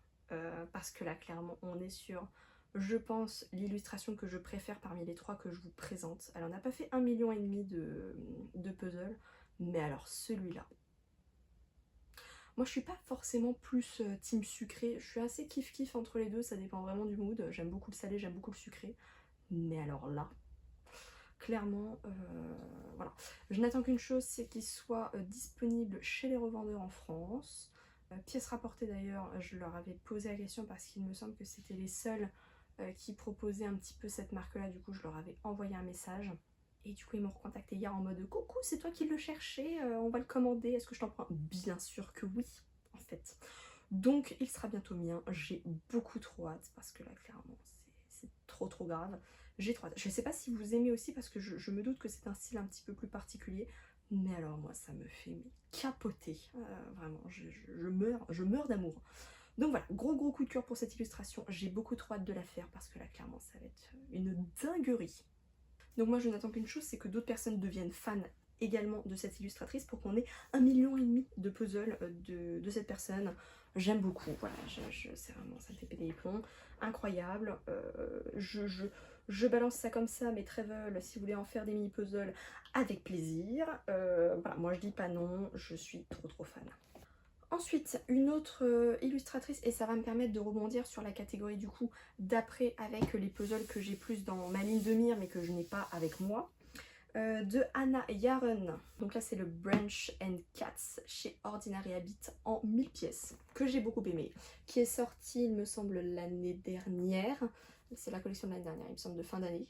Parce que là, clairement, on est sur, je pense, l'illustration que je préfère parmi les 3 que je vous présente. Elle en a pas fait 1,5 million de puzzles, mais alors celui-là. Moi, je suis pas forcément plus team sucré. Je suis assez kiff-kiff entre les deux, ça dépend vraiment du mood. J'aime beaucoup le salé, j'aime beaucoup le sucré. Mais alors là, clairement, voilà. Je n'attends qu'une chose, c'est qu'il soit disponible chez les revendeurs en France. Pièces rapportées d'ailleurs, je leur avais posé la question parce qu'il me semble que c'était les seuls qui proposaient un petit peu cette marque-là. Du coup, je leur avais envoyé un message. Et du coup, ils m'ont recontacté hier en mode coucou, c'est toi qui le cherchais, on va le commander, est-ce que je t'en prends? Bien sûr que oui, en fait. Donc, il sera bientôt mien. J'ai beaucoup trop hâte parce que là, clairement, c'est trop grave. J'ai trop hâte. Je sais pas si vous aimez aussi parce que je me doute que c'est un style un petit peu plus particulier. Mais alors, moi, ça me fait capoter. Vraiment, je meurs d'amour. Donc voilà, gros coup de cœur pour cette illustration. J'ai beaucoup trop hâte de la faire parce que là, clairement, ça va être une dinguerie. Donc moi je n'attends qu'une chose, c'est que d'autres personnes deviennent fans également de cette illustratrice pour qu'on ait 1,5 million de puzzles de cette personne. J'aime beaucoup, voilà, c'est vraiment, ça me fait péter les plombs, incroyable. Je balance ça comme ça, mes Trevel, si vous voulez en faire des mini puzzles, avec plaisir. Voilà, moi je dis pas non, je suis trop fan. Ensuite, une autre illustratrice, et ça va me permettre de rebondir sur la catégorie du coup d'après avec les puzzles que j'ai plus dans ma ligne de mire mais que je n'ai pas avec moi, de Anna Yaren. Donc là c'est le Branch and Cats chez Ordinary Habit en 1000 pièces, que j'ai beaucoup aimé, qui est sorti il me semble l'année dernière, c'est la collection de l'année dernière il me semble, de fin d'année.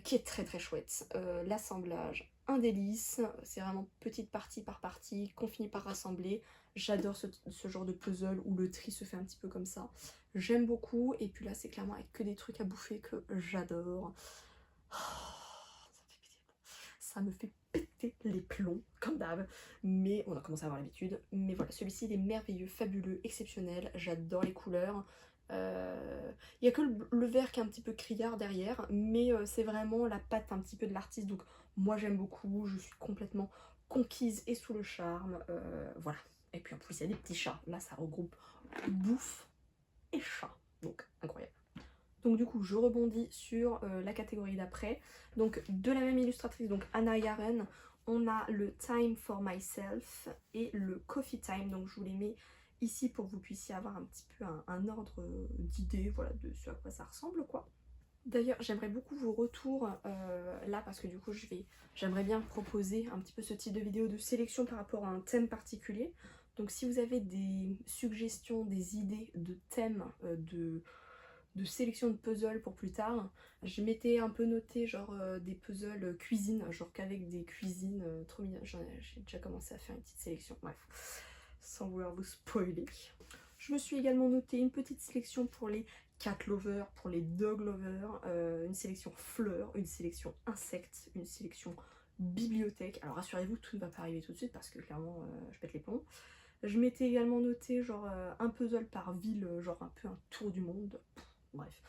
Qui est très chouette. L'assemblage, un délice, c'est vraiment petite partie par partie qu'on finit par rassembler. J'adore ce genre de puzzle où le tri se fait un petit peu comme ça. J'aime beaucoup, et puis là c'est clairement avec que des trucs à bouffer que j'adore. Ça me fait péter les plombs, comme d'hab, mais on a commencé à avoir l'habitude. Mais voilà, celui-ci il est merveilleux, fabuleux, exceptionnel, j'adore les couleurs. Il n'y a que le vert qui est un petit peu criard derrière, mais c'est vraiment la patte un petit peu de l'artiste, donc moi j'aime beaucoup, je suis complètement conquise et sous le charme, voilà. Et puis en plus il y a des petits chats, là ça regroupe bouffe et chat, donc incroyable. Donc du coup je rebondis sur la catégorie d'après, donc de la même illustratrice, donc Anna Yaren, on a le Time for Myself et le Coffee Time, donc je vous les mets ici pour que vous puissiez avoir un petit peu un ordre d'idée, voilà, de ce à quoi ça ressemble quoi. D'ailleurs j'aimerais beaucoup vos retours là parce que du coup j'aimerais bien proposer un petit peu ce type de vidéo de sélection par rapport à un thème particulier. Donc si vous avez des suggestions, des idées de thèmes, de sélection de puzzles pour plus tard, je m'étais un peu noté genre des puzzles cuisine, genre qu'avec des cuisines trop mignonnes. J'ai déjà commencé à faire une petite sélection, bref, sans vouloir vous spoiler. Je me suis également noté une petite sélection pour les cat lovers, pour les dog lovers, une sélection fleurs, une sélection insectes, une sélection bibliothèque. Alors rassurez-vous, tout ne va pas arriver tout de suite parce que clairement je pète les plombs. Je m'étais également noté genre un puzzle par ville, genre un peu un tour du monde. Bref,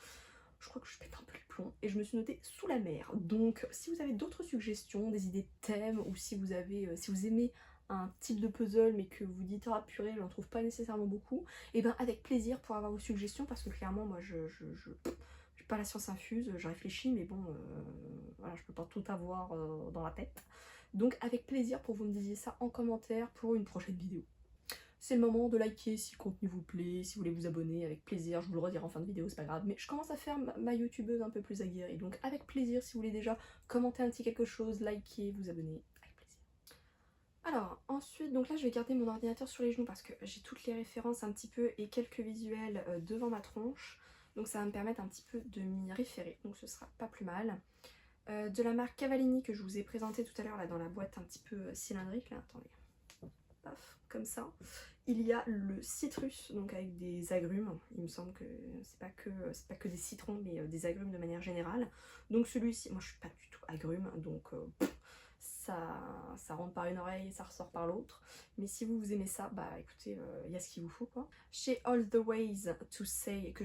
je crois que je pète un peu les plombs. Et je me suis notée sous la mer. Donc si vous avez d'autres suggestions, des idées de thèmes, ou si vous avez, si vous aimez un type de puzzle mais que vous dites ah purée j'en trouve pas nécessairement beaucoup, et ben avec plaisir pour avoir vos suggestions, parce que clairement moi j'ai pas la science infuse, je réfléchis mais bon voilà, je peux pas tout avoir dans la tête. Donc avec plaisir pour vous me disiez ça en commentaire pour une prochaine vidéo. C'est le moment de liker si le contenu vous plaît, si vous voulez vous abonner, avec plaisir, je vous le redirai en fin de vidéo, c'est pas grave, mais je commence à faire ma youtubeuse un peu plus aguerrie, donc avec plaisir si vous voulez déjà commenter un petit quelque chose, liker, vous abonner, avec plaisir. Alors ensuite, donc là je vais garder mon ordinateur sur les genoux parce que j'ai toutes les références un petit peu et quelques visuels devant ma tronche, donc ça va me permettre un petit peu de m'y référer, donc ce sera pas plus mal. De la marque Cavallini que je vous ai présenté tout à l'heure là dans la boîte un petit peu cylindrique, là, attendez, paf, comme ça. Il y a le citrus, donc avec des agrumes, il me semble que c'est pas que des citrons, mais des agrumes de manière générale. Donc celui-ci, moi je suis pas du tout agrume, donc ça rentre par une oreille et ça ressort par l'autre. Mais si vous aimez ça, bah écoutez, il y a ce qu'il vous faut quoi. Chez All the Ways to Say, que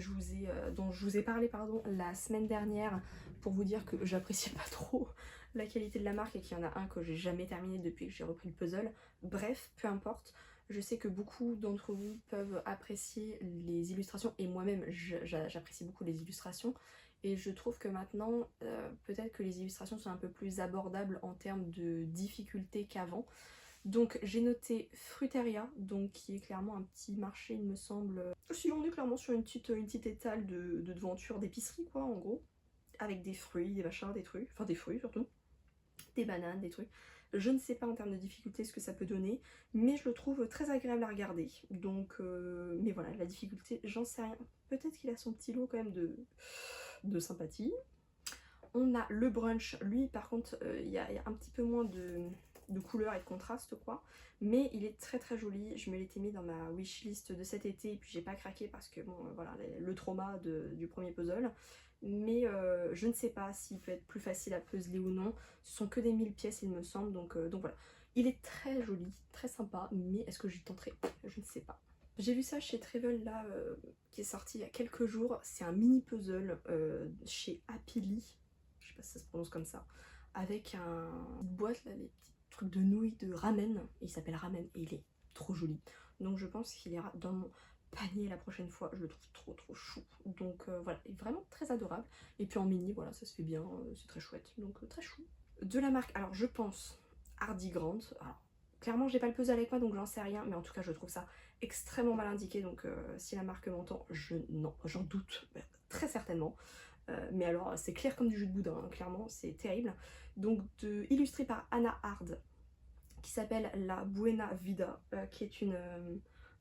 dont je vous ai parlé pardon, la semaine dernière, pour vous dire que j'appréciais pas trop la qualité de la marque et qu'il y en a un que j'ai jamais terminé depuis que j'ai repris le puzzle. Bref, peu importe. Je sais que beaucoup d'entre vous peuvent apprécier les illustrations et moi-même j'apprécie beaucoup les illustrations. Et je trouve que maintenant, peut-être que les illustrations sont un peu plus abordables en termes de difficulté qu'avant. Donc j'ai noté Fruteria, donc qui est clairement un petit marché il me semble. Si on est clairement sur une petite étale de devanture d'épicerie quoi en gros. Avec des fruits, des machins, des trucs, enfin des fruits surtout. Des bananes, des trucs. Je ne sais pas en termes de difficulté ce que ça peut donner, mais je le trouve très agréable à regarder. Donc, mais voilà, la difficulté, j'en sais rien. Peut-être qu'il a son petit lot quand même de sympathie. On a le brunch, lui par contre, il y a un petit peu moins de couleurs et de contraste quoi, mais il est très très joli. Je me l'étais mis dans ma wishlist de cet été et puis j'ai pas craqué parce que bon voilà, le trauma du premier puzzle. Mais je ne sais pas s'il peut être plus facile à puzzler ou non. Ce sont que des 1000 pièces il me semble, donc voilà. Il est très joli, très sympa, mais est-ce que j'y tenterai? Je ne sais pas. J'ai vu ça chez Travel là, qui est sorti il y a quelques jours. C'est un mini puzzle chez Happily, je sais pas si ça se prononce comme ça, avec une boîte là, les petits trucs de nouilles de ramen. Il s'appelle ramen et il est trop joli. Donc je pense qu'il ira dans mon panier la prochaine fois. Je le trouve trop chou. Donc voilà, il est vraiment très adorable. Et puis en mini, voilà, ça se fait bien, c'est très chouette. Donc très chou. De la marque, alors je pense Hardy Grant. Alors, clairement j'ai pas le puzzle avec moi donc j'en sais rien, mais en tout cas je trouve ça extrêmement mal indiqué, donc si la marque m'entend, non, j'en doute, très certainement. Mais alors c'est clair comme du jus de boudin, hein, clairement c'est terrible. Donc illustré par Anna Hard, qui s'appelle La Buena Vida, qui est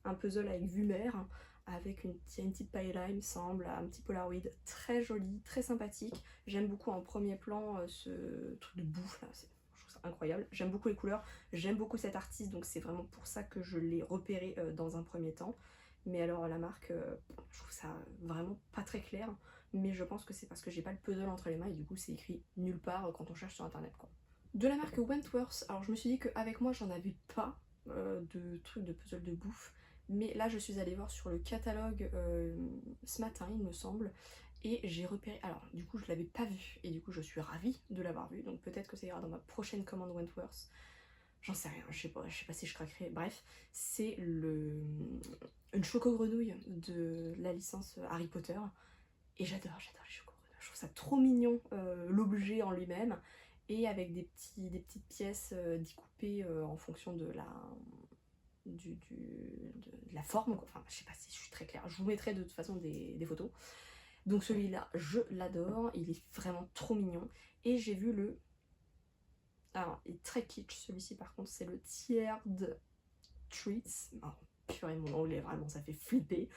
un puzzle avec vue mer, avec une petite paella il me semble, un petit polaroid, très joli, très sympathique. J'aime beaucoup en premier plan ce truc de bouffe là, je trouve ça incroyable. J'aime beaucoup les couleurs, j'aime beaucoup cet artiste, donc c'est vraiment pour ça que je l'ai repéré dans un premier temps. Mais alors la marque, je trouve ça vraiment pas très clair, mais je pense que c'est parce que j'ai pas le puzzle entre les mains et du coup c'est écrit nulle part quand on cherche sur internet quoi. De la marque Wentworth, alors je me suis dit qu'avec moi j'en avais pas de trucs de puzzle de bouffe, mais là je suis allée voir sur le catalogue ce matin il me semble, et j'ai repéré, alors du coup je l'avais pas vu, et du coup je suis ravie de l'avoir vu, donc peut-être que ça ira dans ma prochaine commande Wentworth, j'en sais rien, je sais pas si je craquerai, bref, c'est une choco-grenouille de la licence Harry Potter, et j'adore les choco-grenouilles, je trouve ça trop mignon, l'objet en lui-même, et avec des petites pièces découpées en fonction de la forme, quoi. Enfin je sais pas si je suis très claire, je vous mettrai de toute façon des photos. Donc celui-là je l'adore, il est vraiment trop mignon. Et j'ai vu alors il est très kitsch celui-ci par contre, c'est le Tiered Treats. Oh, purée mon anglais vraiment ça fait flipper.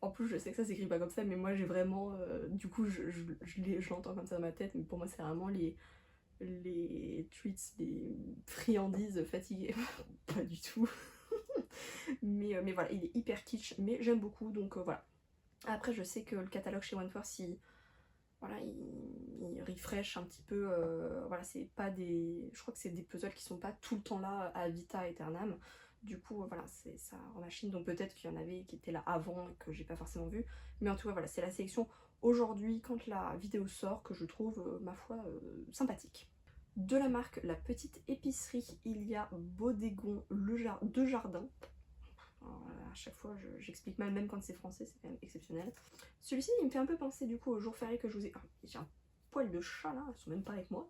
En plus je sais que ça s'écrit pas comme ça, mais moi j'ai vraiment du coup je l'entends comme ça dans ma tête, mais pour moi c'est vraiment les treats, les friandises fatiguées. Pas du tout. mais voilà, il est hyper kitsch, mais j'aime beaucoup, donc voilà. Après je sais que le catalogue chez Wentworth voilà, il refresh un petit peu, voilà, c'est pas des... Je crois que c'est des puzzles qui sont pas tout le temps là à vita aeternam. Du coup, voilà, c'est ça en machine, donc peut-être qu'il y en avait qui étaient là avant et que j'ai pas forcément vu. Mais en tout cas, voilà, c'est la sélection aujourd'hui, quand la vidéo sort, que je trouve, ma foi, sympathique. De la marque La Petite Épicerie, il y a Bodégon de Jardin. Alors, à chaque fois j'explique mal, même quand c'est français, c'est quand même exceptionnel. Celui-ci il me fait un peu penser du coup au jour férié que je vous ai... j'ai un poil de chat là, elles sont même pas avec moi.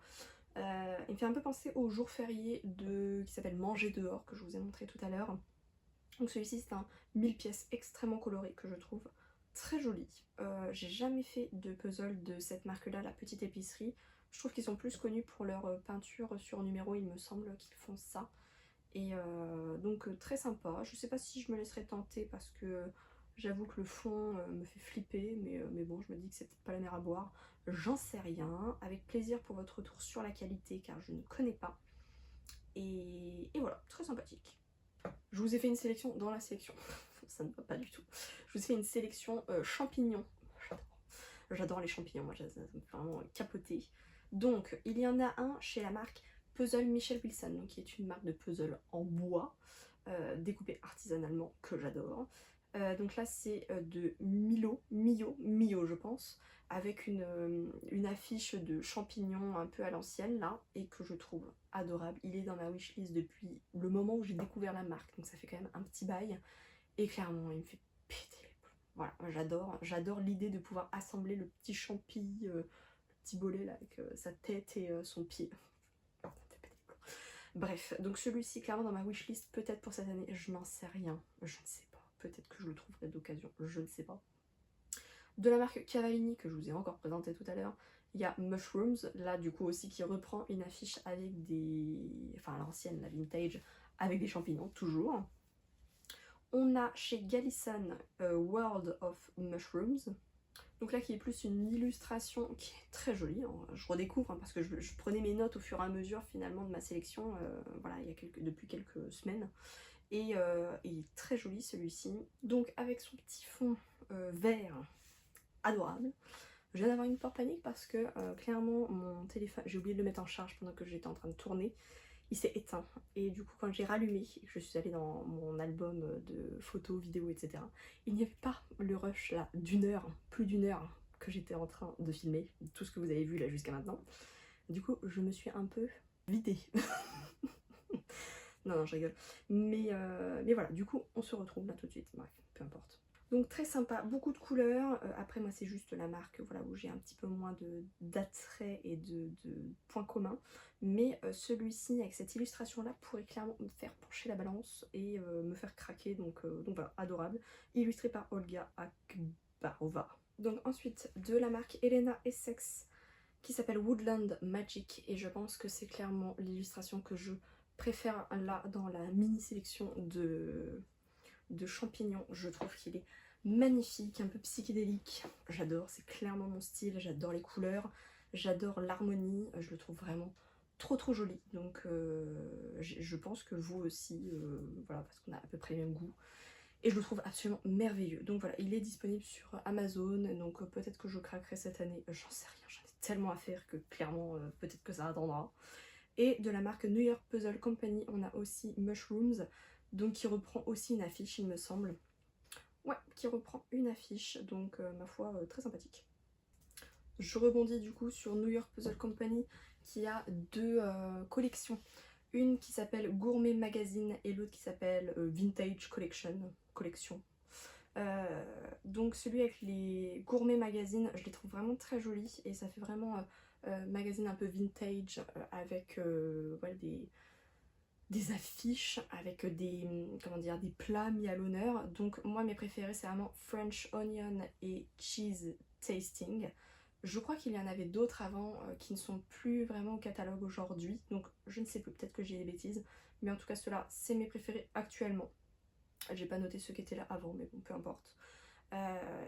Il me fait un peu penser au jour férié qui s'appelle Manger dehors, que je vous ai montré tout à l'heure. Donc celui-ci c'est un 1000 pièces extrêmement coloré que je trouve très joli. J'ai jamais fait de puzzle de cette marque là, La Petite Épicerie. Je trouve qu'ils sont plus connus pour leur peinture sur numéro, il me semble qu'ils font ça. Et donc très sympa, je sais pas si je me laisserai tenter parce que J'avoue que le fond me fait flipper, mais bon, je me dis que c'est peut-être pas la mer à boire. J'en sais rien. Avec plaisir pour votre retour sur la qualité, car je ne connais pas. Et voilà, très sympathique. Je vous ai fait une sélection dans la sélection. Ça ne va pas du tout. Je vous ai fait une sélection champignons. J'adore les champignons, moi, ça me fait vraiment capoter. Donc, il y en a un chez la marque Puzzle Michel Wilson, donc, qui est une marque de puzzle en bois, découpé artisanalement, que j'adore. Donc là, c'est de Milo, Mio, je pense, avec une affiche de champignons un peu à l'ancienne, là, et que je trouve adorable. Il est dans ma wishlist depuis le moment où j'ai découvert la marque, donc ça fait quand même un petit bail. Et clairement, il me fait péter les plombs. Voilà, j'adore l'idée de pouvoir assembler le petit champi, le petit bolet là, avec sa tête et son pied. Ça me fait péter les plombs. Bref, donc celui-ci, clairement dans ma wishlist, peut-être pour cette année, je n'en sais rien, je ne sais pas. Peut-être que je le trouverai d'occasion, je ne sais pas. De la marque Cavallini, que je vous ai encore présenté tout à l'heure, il y a Mushrooms, là du coup aussi qui reprend une affiche avec des... enfin l'ancienne, la vintage, avec des champignons, toujours. On a chez Galison World of Mushrooms, donc là qui est plus une illustration qui est très jolie, hein. Je redécouvre hein, parce que je prenais mes notes au fur et à mesure finalement de ma sélection, voilà, depuis quelques semaines. Et il est très joli celui-ci. Donc avec son petit fond vert adorable. Je viens d'avoir une peur panique parce que clairement mon téléphone, j'ai oublié de le mettre en charge pendant que j'étais en train de tourner. Il s'est éteint et du coup quand j'ai rallumé et que je suis allée dans mon album de photos, vidéos, etc. il n'y avait pas le rush là d'une heure, plus d'une heure que j'étais en train de filmer, tout ce que vous avez vu là jusqu'à maintenant. Du coup je me suis un peu vidée. Non, je rigole. Mais voilà, du coup, on se retrouve là tout de suite. Bref, peu importe. Donc très sympa, beaucoup de couleurs. Après, moi, c'est juste la marque voilà, où j'ai un petit peu moins d'attrait et de points communs. Mais celui-ci, avec cette illustration-là, pourrait clairement me faire pencher la balance et me faire craquer. Donc voilà, adorable. Illustré par Olga Akbarova. Donc ensuite, de la marque Elena Essex, qui s'appelle Woodland Magic. Et je pense que c'est clairement l'illustration que je préfère là dans la mini sélection de champignons. Je trouve qu'il est magnifique, un peu psychédélique. J'adore, c'est clairement mon style, j'adore les couleurs, j'adore l'harmonie, je le trouve vraiment trop joli. Donc je pense que vous aussi, voilà, parce qu'on a à peu près le même goût. Et je le trouve absolument merveilleux. Donc voilà, il est disponible sur Amazon, donc peut-être que je craquerai cette année, j'en sais rien, j'en ai tellement à faire que clairement peut-être que ça attendra. Et de la marque New York Puzzle Company, on a aussi Mushrooms, donc qui reprend aussi une affiche, il me semble. Ouais, qui reprend une affiche, donc ma foi, très sympathique. Je rebondis du coup sur New York Puzzle Company, qui a deux collections. Une qui s'appelle Gourmet Magazine et l'autre qui s'appelle Vintage Collection. Donc celui avec les Gourmet Magazine, je les trouve vraiment très jolis et ça fait vraiment magazine un peu vintage avec voilà, des affiches, avec comment dire, des plats mis à l'honneur. Donc moi mes préférés c'est vraiment French Onion et Cheese Tasting. Je crois qu'il y en avait d'autres avant qui ne sont plus vraiment au catalogue aujourd'hui, donc je ne sais plus, peut-être que j'ai des bêtises, mais en tout cas ceux-là c'est mes préférés actuellement. J'ai pas noté ceux qui étaient là avant, mais bon peu importe.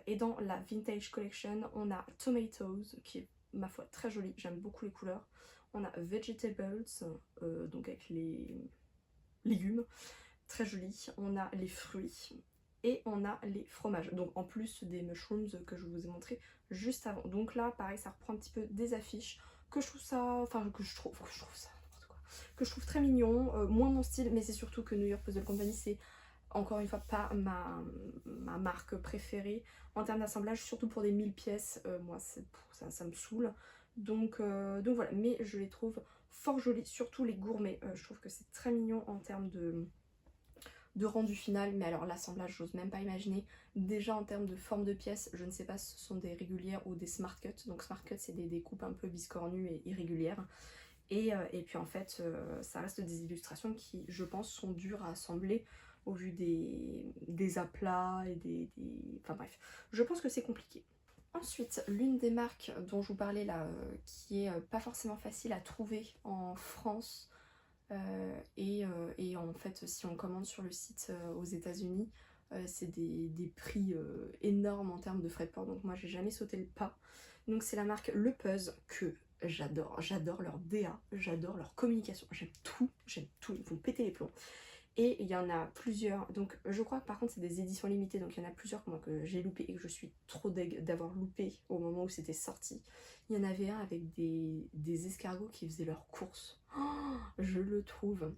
Et dans la Vintage Collection, on a Tomatoes, qui est ma foi très jolie, j'aime beaucoup les couleurs. On a Vegetables, donc avec les légumes, très joli. On a les fruits et on a les fromages, donc en plus des mushrooms que je vous ai montré juste avant. Donc là, pareil, ça reprend un petit peu des affiches que je trouve ça, enfin que je trouve ça n'importe quoi, que je trouve très mignon, moins mon style, mais c'est surtout que New York Puzzle Company, c'est encore une fois pas ma marque préférée en termes d'assemblage, surtout pour des 1000 pièces, moi ça me saoule. Donc voilà, mais je les trouve fort jolis, surtout les gourmets. Je trouve que c'est très mignon en termes de rendu final, mais alors l'assemblage, j'ose même pas imaginer. Déjà en termes de forme de pièces, je ne sais pas si ce sont des régulières ou des smart cuts. Donc smart cuts, c'est des découpes un peu biscornues et irrégulières. Et puis en fait, ça reste des illustrations qui, je pense, sont dures à assembler au vu des aplats et enfin bref, je pense que c'est compliqué. Ensuite, l'une des marques dont je vous parlais là, qui est pas forcément facile à trouver en France, et en fait si on commande sur le site aux États-Unis, c'est des prix énormes en termes de frais de port, donc moi j'ai jamais sauté le pas. Donc c'est la marque Le Puzz que j'adore leur DA, j'adore leur communication, j'aime tout, ils me font péter les plombs. Et il y en a plusieurs, donc je crois que par contre c'est des éditions limitées, donc il y en a plusieurs moi, que j'ai loupé et que je suis trop deg d'avoir loupé au moment où c'était sorti. Il y en avait un avec des escargots qui faisaient leurs courses. Oh, je le trouve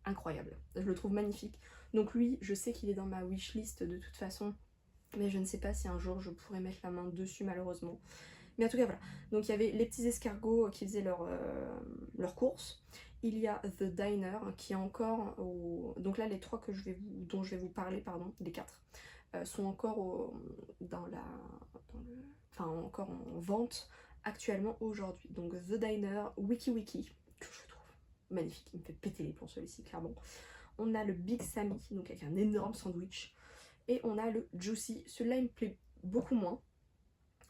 incroyable, je le trouve magnifique. Donc lui, je sais qu'il est dans ma wishlist de toute façon, mais je ne sais pas si un jour je pourrais mettre la main dessus malheureusement. Mais en tout cas voilà, donc il y avait les petits escargots qui faisaient leurs courses. Il y a The Diner qui est encore donc là les trois que dont je vais vous parler, pardon, les quatre, sont encore enfin encore en vente actuellement aujourd'hui. Donc The Diner, Wiki Wiki, que je trouve magnifique, il me fait péter les plombs celui-ci clairement. On a le Big Sammy, donc avec un énorme sandwich. Et on a le Juicy, celui-là il me plaît beaucoup moins.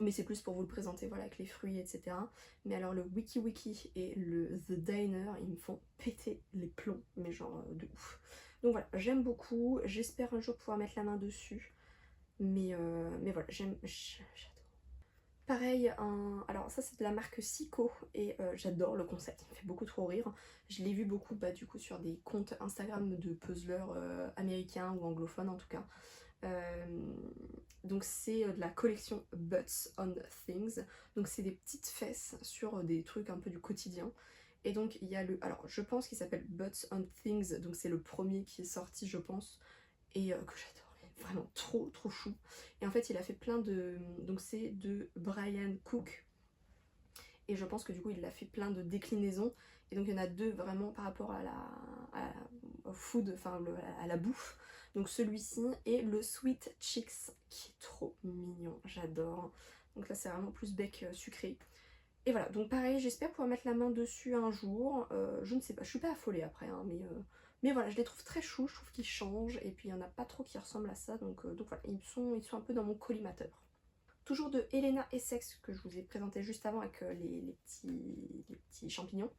Mais c'est plus pour vous le présenter, voilà, avec les fruits, etc. Mais alors le Wiki Wiki et le The Diner, ils me font péter les plombs, mais genre de ouf. Donc voilà, j'aime beaucoup, j'espère un jour pouvoir mettre la main dessus. Mais voilà, j'adore. Pareil, alors ça c'est de la marque Cico et j'adore le concept, il me fait beaucoup trop rire. Je l'ai vu beaucoup du coup sur des comptes Instagram de puzzlers américains ou anglophones en tout cas. Donc c'est de la collection Butts on Things, donc c'est des petites fesses sur des trucs un peu du quotidien. Et donc il y a alors je pense qu'il s'appelle Butts on Things, donc c'est le premier qui est sorti je pense, et que j'adore, vraiment trop chou. Et en fait il a fait plein donc c'est de Brian Cook, et je pense que du coup il a fait plein de déclinaisons, et donc il y en a deux vraiment par rapport au food, enfin à la bouffe. Donc celui-ci et le Sweet Chicks qui est trop mignon, j'adore. Donc là c'est vraiment plus bec sucré. Et voilà, donc pareil, j'espère pouvoir mettre la main dessus un jour. Je ne sais pas, je suis pas affolée après, hein, mais voilà, je les trouve très choux, je trouve qu'ils changent, et puis il n'y en a pas trop qui ressemblent à ça, donc voilà, ils sont un peu dans mon collimateur. Toujours de Helena Essex que je vous ai présenté juste avant avec les petits champignons.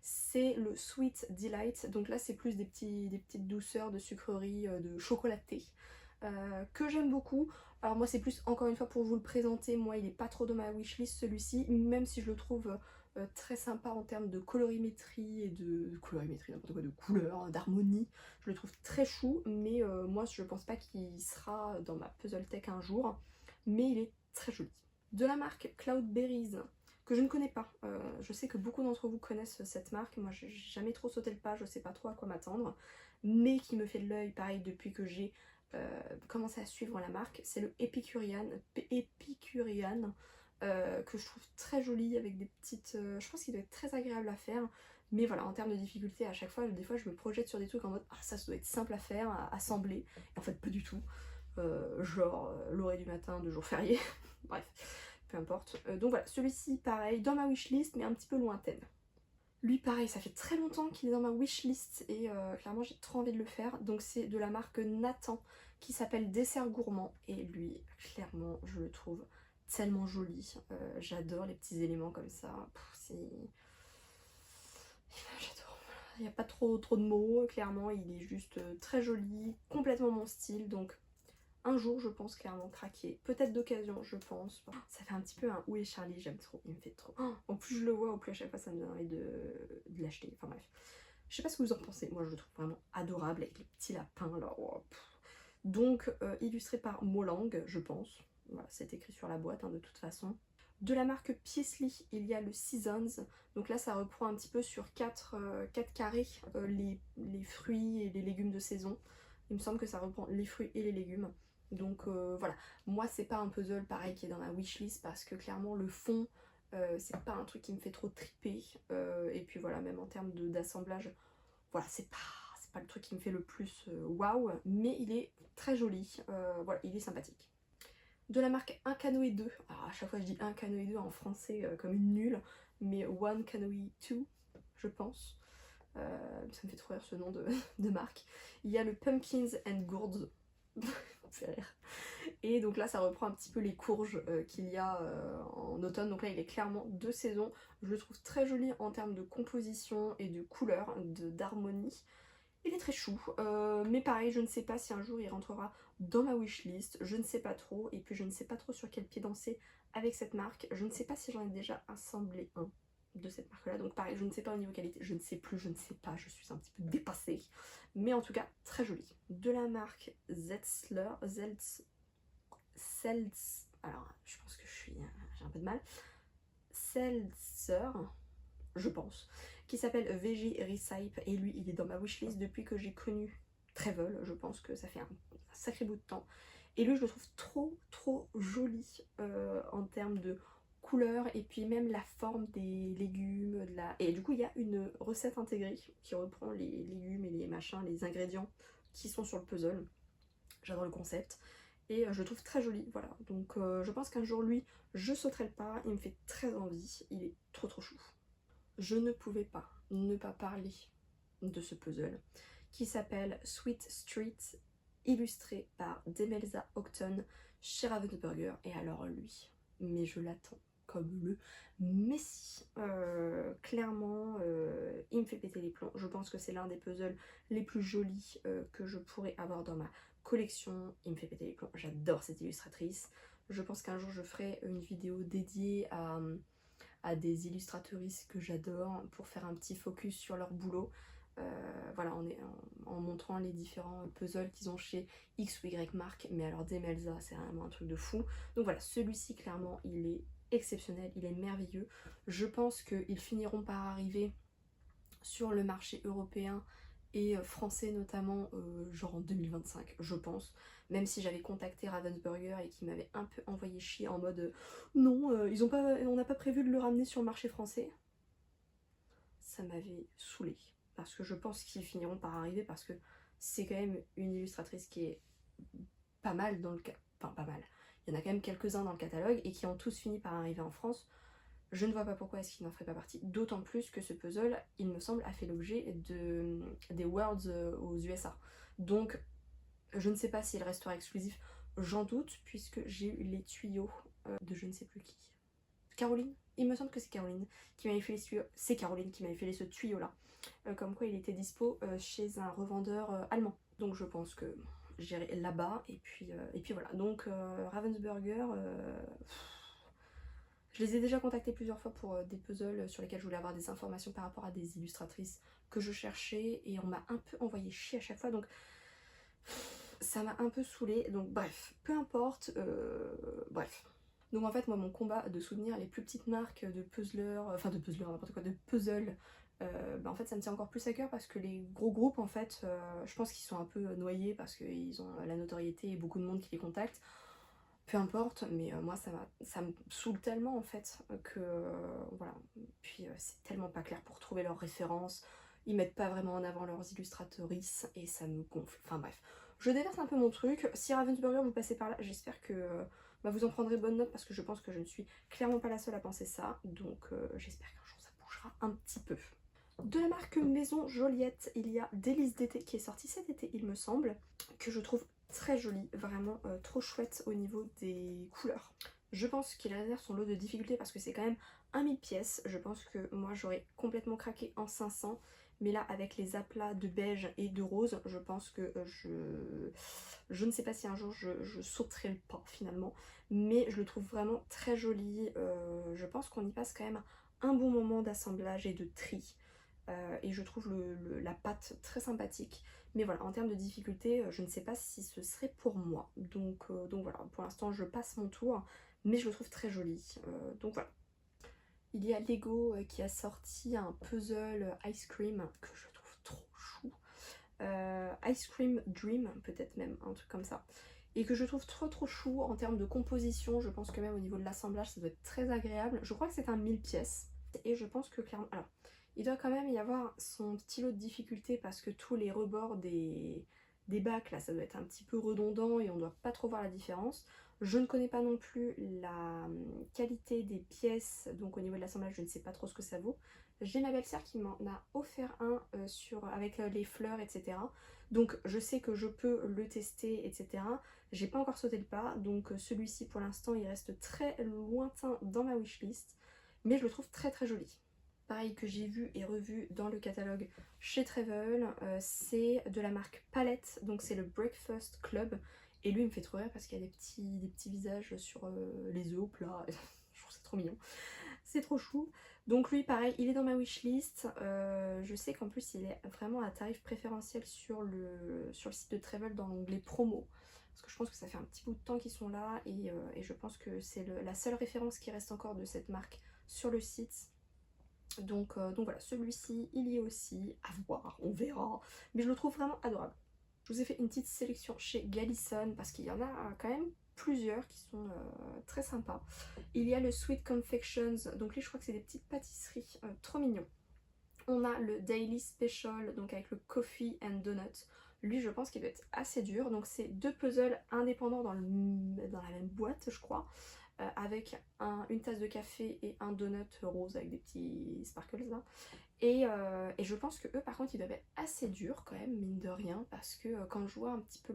C'est le Sweet Delight, donc là c'est plus des petites douceurs de sucreries, de chocolaté, que j'aime beaucoup. Alors moi c'est plus encore une fois pour vous le présenter, moi il n'est pas trop dans ma wishlist celui-ci, même si je le trouve très sympa en termes de colorimétrie et n'importe quoi, de couleurs, d'harmonie. Je le trouve très chou, mais moi je pense pas qu'il sera dans ma Puzzle Tech un jour, mais il est très joli. De la marque Cloudberries, que je ne connais pas. Je sais que beaucoup d'entre vous connaissent cette marque, moi j'ai jamais trop sauté le pas, je sais pas trop à quoi m'attendre, mais qui me fait de l'œil pareil depuis que j'ai commencé à suivre la marque. C'est le Epicurean, que je trouve très joli avec des petites... je pense qu'il doit être très agréable à faire, mais voilà, en termes de difficulté, à chaque fois, des fois je me projette sur des trucs en mode ah ça doit être simple à faire, à assembler, et en fait pas du tout. Genre l'orée du matin de jour férié, bref, peu importe. Donc voilà, celui-ci pareil, dans ma wishlist, mais un petit peu lointaine. Lui pareil, ça fait très longtemps qu'il est dans ma wishlist et clairement j'ai trop envie de le faire. Donc c'est de la marque Nathan qui s'appelle Dessert Gourmand, et lui clairement je le trouve tellement joli. J'adore les petits éléments comme ça. J'adore. Il n'y a pas trop de mots, clairement il est juste très joli, complètement mon style, donc un jour je pense clairement craquer, peut-être d'occasion je pense. Ça fait un petit peu un Où est Charlie, j'aime trop, il me fait trop. En plus je le vois, au plus à chaque fois ça me donne envie de l'acheter, enfin bref. Je sais pas ce que vous en pensez, moi je le trouve vraiment adorable avec les petits lapins là. Oh, donc illustré par Molang je pense, voilà c'est écrit sur la boîte hein, de toute façon. De la marque Piesley, il y a le Seasons, donc là ça reprend un petit peu sur 4 carrés les fruits et les légumes de saison. Il me semble que ça reprend les fruits et les légumes. Donc voilà, moi c'est pas un puzzle pareil qui est dans ma wishlist parce que clairement le fond c'est pas un truc qui me fait trop triper, et puis voilà, même en termes d'assemblage, voilà, c'est pas le truc qui me fait le plus waouh, mais il est très joli, voilà, il est sympathique. De la marque Un Canoë 2, alors à chaque fois je dis Un Canoë 2 en français comme une nulle, mais One Canoë 2 je pense. Ça me fait trop rire ce nom de marque. Il y a le Pumpkins and Gourds. C'est rire. Et donc là ça reprend un petit peu les courges qu'il y a en automne. Donc là il est clairement de saison. Je le trouve très joli en termes de composition et de couleur, d'harmonie. Il est très chou, mais pareil, je ne sais pas si un jour il rentrera dans ma wishlist, je ne sais pas trop, et puis je ne sais pas trop sur quel pied danser avec cette marque. Je ne sais pas si j'en ai déjà assemblé un de cette marque-là, donc pareil, je ne sais pas au niveau qualité, je ne sais plus, je ne sais pas, je suis un petit peu dépassée. Mais en tout cas, très joli. De la marque Zetzler, alors je pense que j'ai un peu de mal, Seltzer, je pense, qui s'appelle Veggie Recipe, et lui il est dans ma wishlist depuis que j'ai connu Travel. Je pense que ça fait un sacré bout de temps, et lui je le trouve trop joli en termes de couleur, et puis même la forme des légumes, et du coup il y a une recette intégrée qui reprend les légumes et les machins, les ingrédients qui sont sur le puzzle. J'adore le concept et je le trouve très joli, voilà. Donc je pense qu'un jour lui je sauterai le pas, il me fait très envie, il est trop chou. Je ne pouvais pas ne pas parler de ce puzzle qui s'appelle Sweet Street, illustré par Demelza Octon chez Ravensburger. Et alors lui, mais je l'attends comme le messie. Clairement, il me fait péter les plombs. Je pense que c'est l'un des puzzles les plus jolis que je pourrais avoir dans ma collection. Il me fait péter les plombs. J'adore cette illustratrice. Je pense qu'un jour je ferai une vidéo dédiée à des illustratrices que j'adore pour faire un petit focus sur leur boulot. Voilà, en montrant les différents puzzles qu'ils ont chez X ou Y marque, mais alors Demelza c'est vraiment un truc de fou. Donc voilà, celui-ci clairement il est exceptionnel, il est merveilleux. Je pense qu'ils finiront par arriver sur le marché européen et français notamment, genre en 2025 je pense, même si j'avais contacté Ravensburger et qui m'avait un peu envoyé chier en mode non, on n'a pas prévu de le ramener sur le marché français. Ça m'avait saoulée, parce que je pense qu'ils finiront par arriver, parce que c'est quand même une illustratrice qui est pas mal dans le cas, enfin pas mal, il y en a quand même quelques-uns dans le catalogue et qui ont tous fini par arriver en France. Je ne vois pas pourquoi est-ce qu'il n'en ferait pas partie, d'autant plus que ce puzzle, il me semble, a fait l'objet des Worlds aux USA. Donc, je ne sais pas s'il restera exclusif, j'en doute, puisque j'ai eu les tuyaux de je ne sais plus qui. Caroline, il me semble que c'est Caroline qui m'avait fait les tuyaux. C'est Caroline qui m'avait fait ce tuyau-là. Comme quoi il était dispo chez un revendeur allemand. Donc je pense que j'irai là-bas, et puis voilà. Donc Ravensburger... je les ai déjà contactés plusieurs fois pour des puzzles sur lesquels je voulais avoir des informations par rapport à des illustratrices que je cherchais, et on m'a un peu envoyé chier à chaque fois, donc ça m'a un peu saoulée. Donc bref, peu importe, bref. Donc en fait moi mon combat de soutenir les plus petites marques de puzzlers, enfin de puzzlers n'importe quoi, de puzzles, bah en fait ça me tient encore plus à cœur, parce que les gros groupes en fait, je pense qu'ils sont un peu noyés parce qu'ils ont la notoriété et beaucoup de monde qui les contacte. Peu importe, mais moi ça me saoule tellement en fait que voilà. Puis c'est tellement pas clair pour trouver leurs références, ils mettent pas vraiment en avant leurs illustratrices et ça me gonfle. Enfin bref, je déverse un peu mon truc. Si Ravensburger vous passez par là, j'espère que bah, vous en prendrez bonne note, parce que je pense que je ne suis clairement pas la seule à penser ça. Donc j'espère qu'un jour ça bougera un petit peu. De la marque Maison Joliette, il y a Délices d'été qui est sorti cet été il me semble, que je trouve très joli, vraiment trop chouette au niveau des couleurs. Je pense qu'il réserve son lot de difficultés parce que c'est quand même 1000 pièces. Je pense que moi j'aurais complètement craqué en 500, mais là avec les aplats de beige et de rose, je pense que je ne sais pas si un jour je sauterai le pas finalement, mais je le trouve vraiment très joli. Je pense qu'on y passe quand même un bon moment d'assemblage et de tri. Et je trouve la pâte très sympathique. Mais voilà, en termes de difficulté, je ne sais pas si ce serait pour moi. Donc voilà, pour l'instant je passe mon tour, mais je le trouve très joli. Donc voilà. Il y a Lego qui a sorti un puzzle Ice Cream que je trouve trop chou. Ice Cream Dream, peut-être même, un truc comme ça. Et que je trouve trop chou en termes de composition. Je pense que même au niveau de l'assemblage, ça doit être très agréable. Je crois que c'est un 1000 pièces. Et je pense que clairement... Alors, il doit quand même y avoir son petit lot de difficulté, parce que tous les rebords des bacs, là, ça doit être un petit peu redondant et on doit pas trop voir la différence. Je ne connais pas non plus la qualité des pièces, donc au niveau de l'assemblage, je ne sais pas trop ce que ça vaut. J'ai ma belle-sœur qui m'en a offert un avec les fleurs, etc. Donc je sais que je peux le tester, etc. J'ai pas encore sauté le pas, donc celui-ci pour l'instant il reste très lointain dans ma wishlist, mais je le trouve très joli. pareil, que j'ai vu et revu dans le catalogue chez Travel, c'est de la marque Palette, donc c'est le Breakfast Club. Et lui il me fait trop rire parce qu'il y a des petits visages sur les œufs au plat, je trouve c'est trop mignon, c'est trop chou. Donc lui pareil, il est dans ma wishlist, je sais qu'en plus il est vraiment à tarif préférentiel sur le site de Travel dans l'onglet promo. Parce que je pense que ça fait un petit bout de temps qu'ils sont là et je pense que c'est la seule référence qui reste encore de cette marque sur le site. Donc voilà, celui-ci, il y est aussi, à voir, on verra. Mais je le trouve vraiment adorable. Je vous ai fait une petite sélection chez Galison parce qu'il y en a quand même plusieurs qui sont très sympas. Il y a le Sweet Confections, donc lui je crois que c'est des petites pâtisseries trop mignons. On a le Daily Special, donc avec le Coffee and Donut. Lui je pense qu'il doit être assez dur, donc c'est 2 puzzles indépendants dans la même boîte je crois. Avec une tasse de café et un donut rose avec des petits sparkles là. Et je pense que eux par contre ils doivent être assez durs quand même, mine de rien, parce que quand je vois un petit peu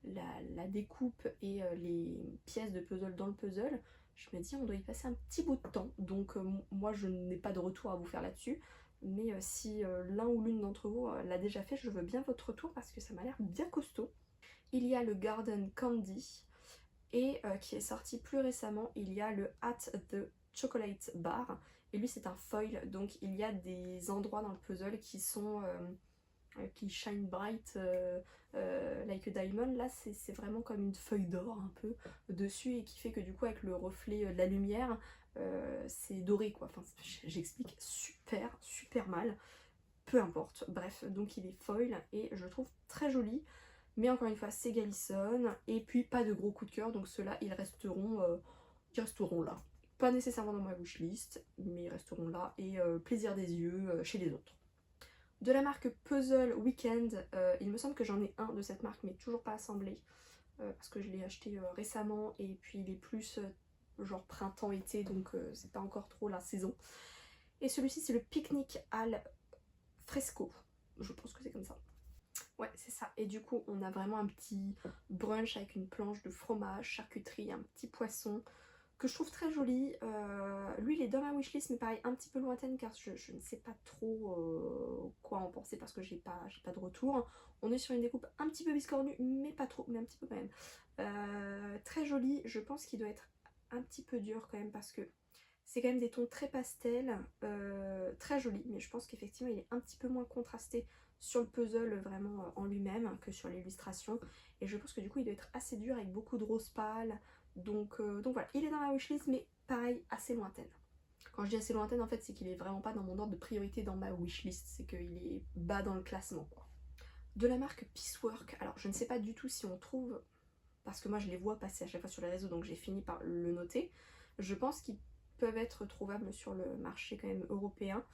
la découpe et les pièces de puzzle dans le puzzle, je me dis on doit y passer un petit bout de temps. Donc moi je n'ai pas de retour à vous faire là-dessus. Mais si l'un ou l'une d'entre vous l'a déjà fait, je veux bien votre retour parce que ça m'a l'air bien costaud. Il y a le Garden Candy. Et qui est sorti plus récemment, il y a le At the Chocolate Bar. Et lui c'est un foil, donc il y a des endroits dans le puzzle qui sont qui shine bright like a diamond. Là c'est vraiment comme une feuille d'or un peu dessus et qui fait que du coup avec le reflet de la lumière c'est doré quoi. Enfin j'explique super mal. Peu importe, bref, donc il est foil et je le trouve très joli. Mais encore une fois, c'est Galison. Et puis pas de gros coup de cœur, donc ceux-là, ils resteront là. Pas nécessairement dans ma wishlist, mais ils resteront là. Et plaisir des yeux chez les autres. De la marque Puzzle Weekend, il me semble que j'en ai un de cette marque, mais toujours pas assemblé. Parce que je l'ai acheté récemment. Et puis il est plus genre printemps-été, donc c'est pas encore trop la saison. Et celui-ci, c'est le Picnic al Fresco. Je pense que c'est comme ça. Ouais, c'est ça. Et du coup, on a vraiment un petit brunch avec une planche de fromage, charcuterie, un petit poisson que je trouve très joli. Lui, il est dans ma wishlist, mais pareil, un petit peu lointaine car je ne sais pas trop quoi en penser parce que j'ai pas de retour. On est sur une découpe un petit peu biscornue, mais pas trop, mais un petit peu quand même. Très joli. Je pense qu'il doit être un petit peu dur quand même parce que c'est quand même des tons très pastels, très jolis, mais je pense qu'effectivement il est un petit peu moins contrasté sur le puzzle vraiment en lui-même que sur l'illustration. Et je pense que du coup il doit être assez dur avec beaucoup de rose pâle. Donc voilà, il est dans la wishlist, mais pareil, assez lointaine. Quand je dis assez lointaine, en fait, c'est qu'il est vraiment pas dans mon ordre de priorité dans ma wishlist, c'est qu'il est bas dans le classement, quoi. De la marque Piecework, alors je ne sais pas du tout si on trouve, parce que moi je les vois passer à chaque fois sur les réseaux, donc j'ai fini par le noter. Je pense qu'ils peuvent être trouvables sur le marché quand même européen.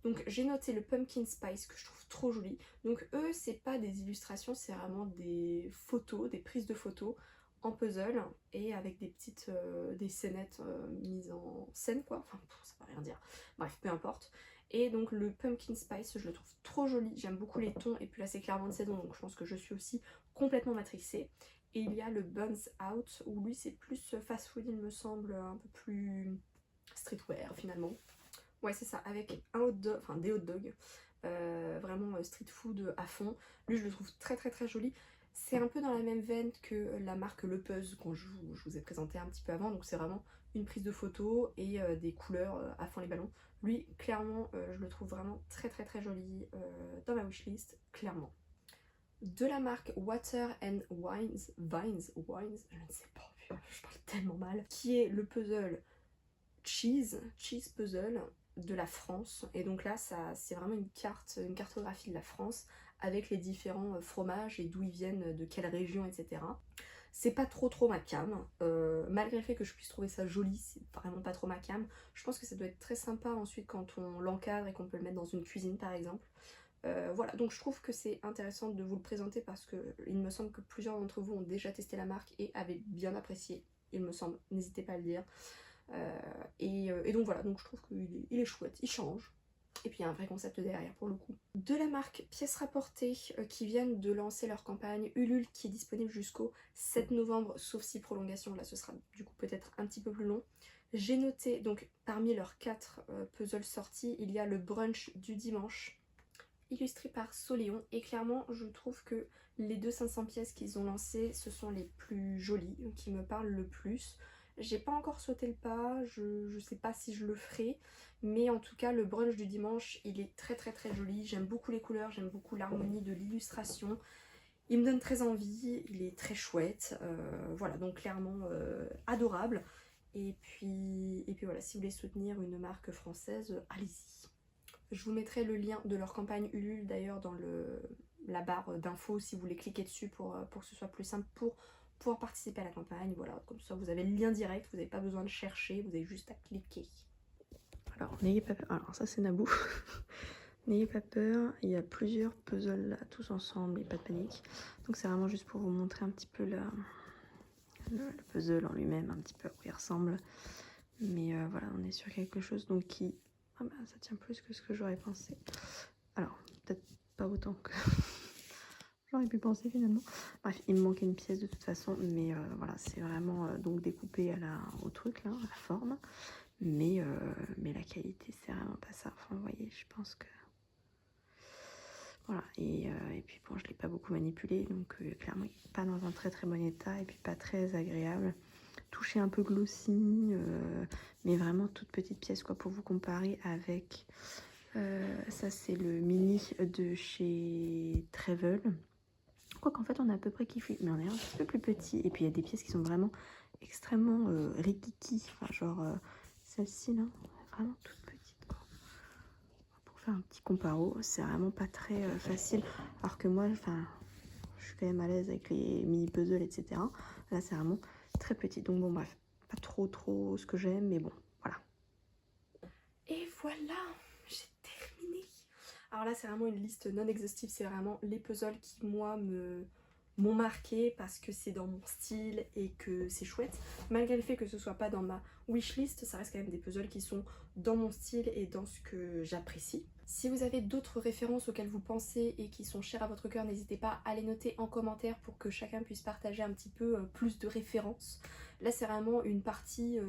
Donc j'ai noté le Pumpkin Spice que je trouve trop joli. Donc eux c'est pas des illustrations, c'est vraiment des photos, des prises de photos en puzzle et avec des petites des scénettes mises en scène quoi. Enfin ça veut rien dire. Bref, peu importe. Et donc le Pumpkin Spice je le trouve trop joli. J'aime beaucoup les tons et puis là c'est clairement de saison donc je pense que je suis aussi complètement matrixée. Et il y a le Buns Out où lui c'est plus fast food il me semble, un peu plus streetwear finalement. Ouais c'est ça, avec un hot dog, enfin des hot dogs, vraiment street food à fond. Lui je le trouve très joli. C'est un peu dans la même veine que la marque Le Puzz que je vous ai présenté un petit peu avant. Donc c'est vraiment une prise de photo et des couleurs à fond les ballons. Lui clairement je le trouve vraiment très joli dans ma wishlist, clairement. De la marque Water and Vines, je ne sais pas, je parle tellement mal, qui est le puzzle Cheese Puzzle de la France. Et donc là c'est vraiment une cartographie de la France avec les différents fromages et d'où ils viennent, de quelle région, etc. C'est pas trop ma cam, malgré le fait que je puisse trouver ça joli, c'est vraiment pas trop ma cam. Je pense que ça doit être très sympa ensuite quand on l'encadre et qu'on peut le mettre dans une cuisine par exemple. Voilà, donc je trouve que c'est intéressant de vous le présenter parce que il me semble que plusieurs d'entre vous ont déjà testé la marque et avaient bien apprécié, il me semble, n'hésitez pas à le dire. Et donc voilà, donc je trouve qu'il est chouette, il change. Et puis il y a un vrai concept derrière pour le coup. De la marque Pièces Rapportées qui viennent de lancer leur campagne Ulule qui est disponible jusqu'au 7 novembre, sauf si prolongation, là ce sera du coup peut-être un petit peu plus long. J'ai noté, donc parmi leurs 4 puzzles sortis, il y a le brunch du dimanche, illustré par Soléon, et clairement je trouve que les deux 500 pièces qu'ils ont lancées, ce sont les plus jolies, qui me parlent le plus. J'ai pas encore sauté le pas, je sais pas si je le ferai, mais en tout cas le brunch du dimanche, il est très très très joli. J'aime beaucoup les couleurs, j'aime beaucoup l'harmonie de l'illustration. Il me donne très envie, il est très chouette, voilà, donc clairement adorable. Et puis voilà, si vous voulez soutenir une marque française, allez-y. Je vous mettrai le lien de leur campagne Ulule d'ailleurs dans la barre d'infos si vous voulez cliquer dessus pour que ce soit plus simple pour pouvoir participer à la campagne. Voilà, comme ça vous avez le lien direct, vous n'avez pas besoin de chercher, vous avez juste à cliquer. Alors, n'ayez pas peur. Alors ça c'est Naboo. N'ayez pas peur, il y a plusieurs puzzles là, tous ensemble, et pas de panique. Donc c'est vraiment juste pour vous montrer un petit peu le puzzle en lui-même, un petit peu à quoi il ressemble. Mais voilà, on est sur quelque chose donc qui... Ah bah ça tient plus que ce que j'aurais pensé. Alors, peut-être pas autant que j'aurais pu penser finalement. Bref, il me manquait une pièce de toute façon, mais voilà, c'est vraiment donc découpé au truc là, à la forme. Mais la qualité, c'est vraiment pas ça. Enfin, vous voyez, je pense que... Voilà, et puis bon, je l'ai pas beaucoup manipulé, donc clairement, il n'est pas dans un très très bon état, et puis pas très agréable. Touché un peu glossy, mais vraiment toute petite pièce, quoi, pour vous comparer avec... ça, c'est le mini de chez Travel. Quoi qu'en fait, on a à peu près kiffé, mais on est un petit peu plus petit. Et puis, il y a des pièces qui sont vraiment extrêmement rikiki. Enfin, genre celle-ci, là, vraiment toute petite, quoi. Pour faire un petit comparo, c'est vraiment pas très facile. Alors que moi, enfin, je suis quand même à l'aise avec les mini-puzzles, etc. Là, c'est vraiment très petit. Donc bon, bref, pas trop ce que j'aime, mais bon, voilà. Et voilà, j'ai terminé. Alors là, c'est vraiment une liste non exhaustive. C'est vraiment les puzzles qui, moi, m'ont marqué parce que c'est dans mon style et que c'est chouette. Malgré le fait que ce soit pas dans ma wishlist, ça reste quand même des puzzles qui sont dans mon style et dans ce que j'apprécie. Si vous avez d'autres références auxquelles vous pensez et qui sont chères à votre cœur, n'hésitez pas à les noter en commentaire pour que chacun puisse partager un petit peu plus de références. Là, c'est vraiment une partie,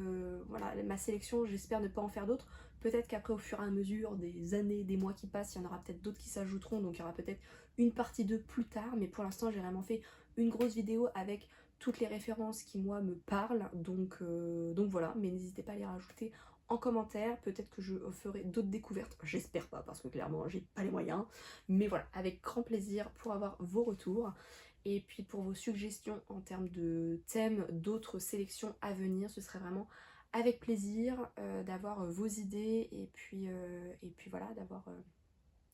voilà, ma sélection, j'espère ne pas en faire d'autres. Peut-être qu'après, au fur et à mesure des années, des mois qui passent, il y en aura peut-être d'autres qui s'ajouteront, donc il y aura peut-être une partie 2 plus tard, mais pour l'instant, j'ai vraiment fait une grosse vidéo avec toutes les références qui, moi, me parlent, donc voilà, mais n'hésitez pas à les rajouter en commentaire. Peut-être que je ferai d'autres découvertes, j'espère pas, parce que clairement, j'ai pas les moyens, mais voilà, avec grand plaisir pour avoir vos retours. Et puis pour vos suggestions en termes de thèmes, d'autres sélections à venir, ce serait vraiment avec plaisir d'avoir vos idées et puis voilà, d'avoir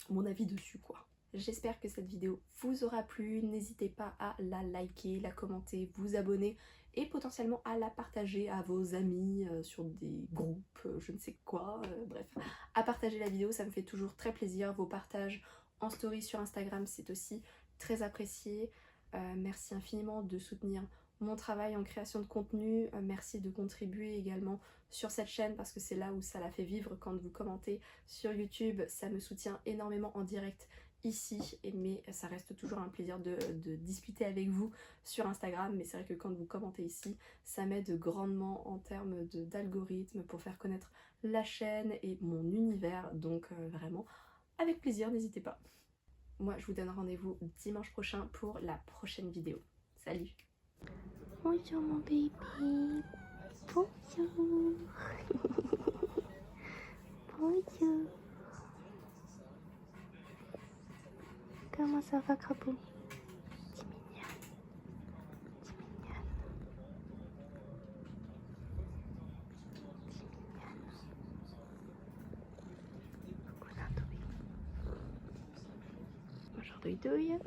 mon avis dessus, quoi. J'espère que cette vidéo vous aura plu, n'hésitez pas à la liker, la commenter, vous abonner et potentiellement à la partager à vos amis sur des groupes, je ne sais quoi, bref. À partager la vidéo, ça me fait toujours très plaisir. Vos partages en story sur Instagram, c'est aussi très apprécié. Merci infiniment de soutenir mon travail en création de contenu. Merci de contribuer également sur cette chaîne parce que c'est là où ça la fait vivre quand vous commentez sur YouTube. Ça me soutient énormément en direct ici, mais ça reste toujours un plaisir de discuter avec vous sur Instagram. Mais c'est vrai que quand vous commentez ici, ça m'aide grandement en termes d'algorithme pour faire connaître la chaîne et mon univers. Donc vraiment, avec plaisir, n'hésitez pas. Moi, je vous donne rendez-vous dimanche prochain pour la prochaine vidéo. Salut! Bonjour mon bébé. Bonjour. Bonjour. Comment ça va, crapaud? C'est mignon. C'est mignon. C'est mignon. Cousin Toby. Bonjour Douille.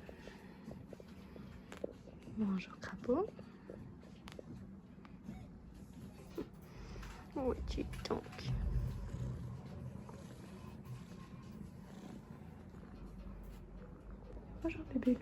Bonjour crapaud. Où es-tu donc? Bonjour bébé.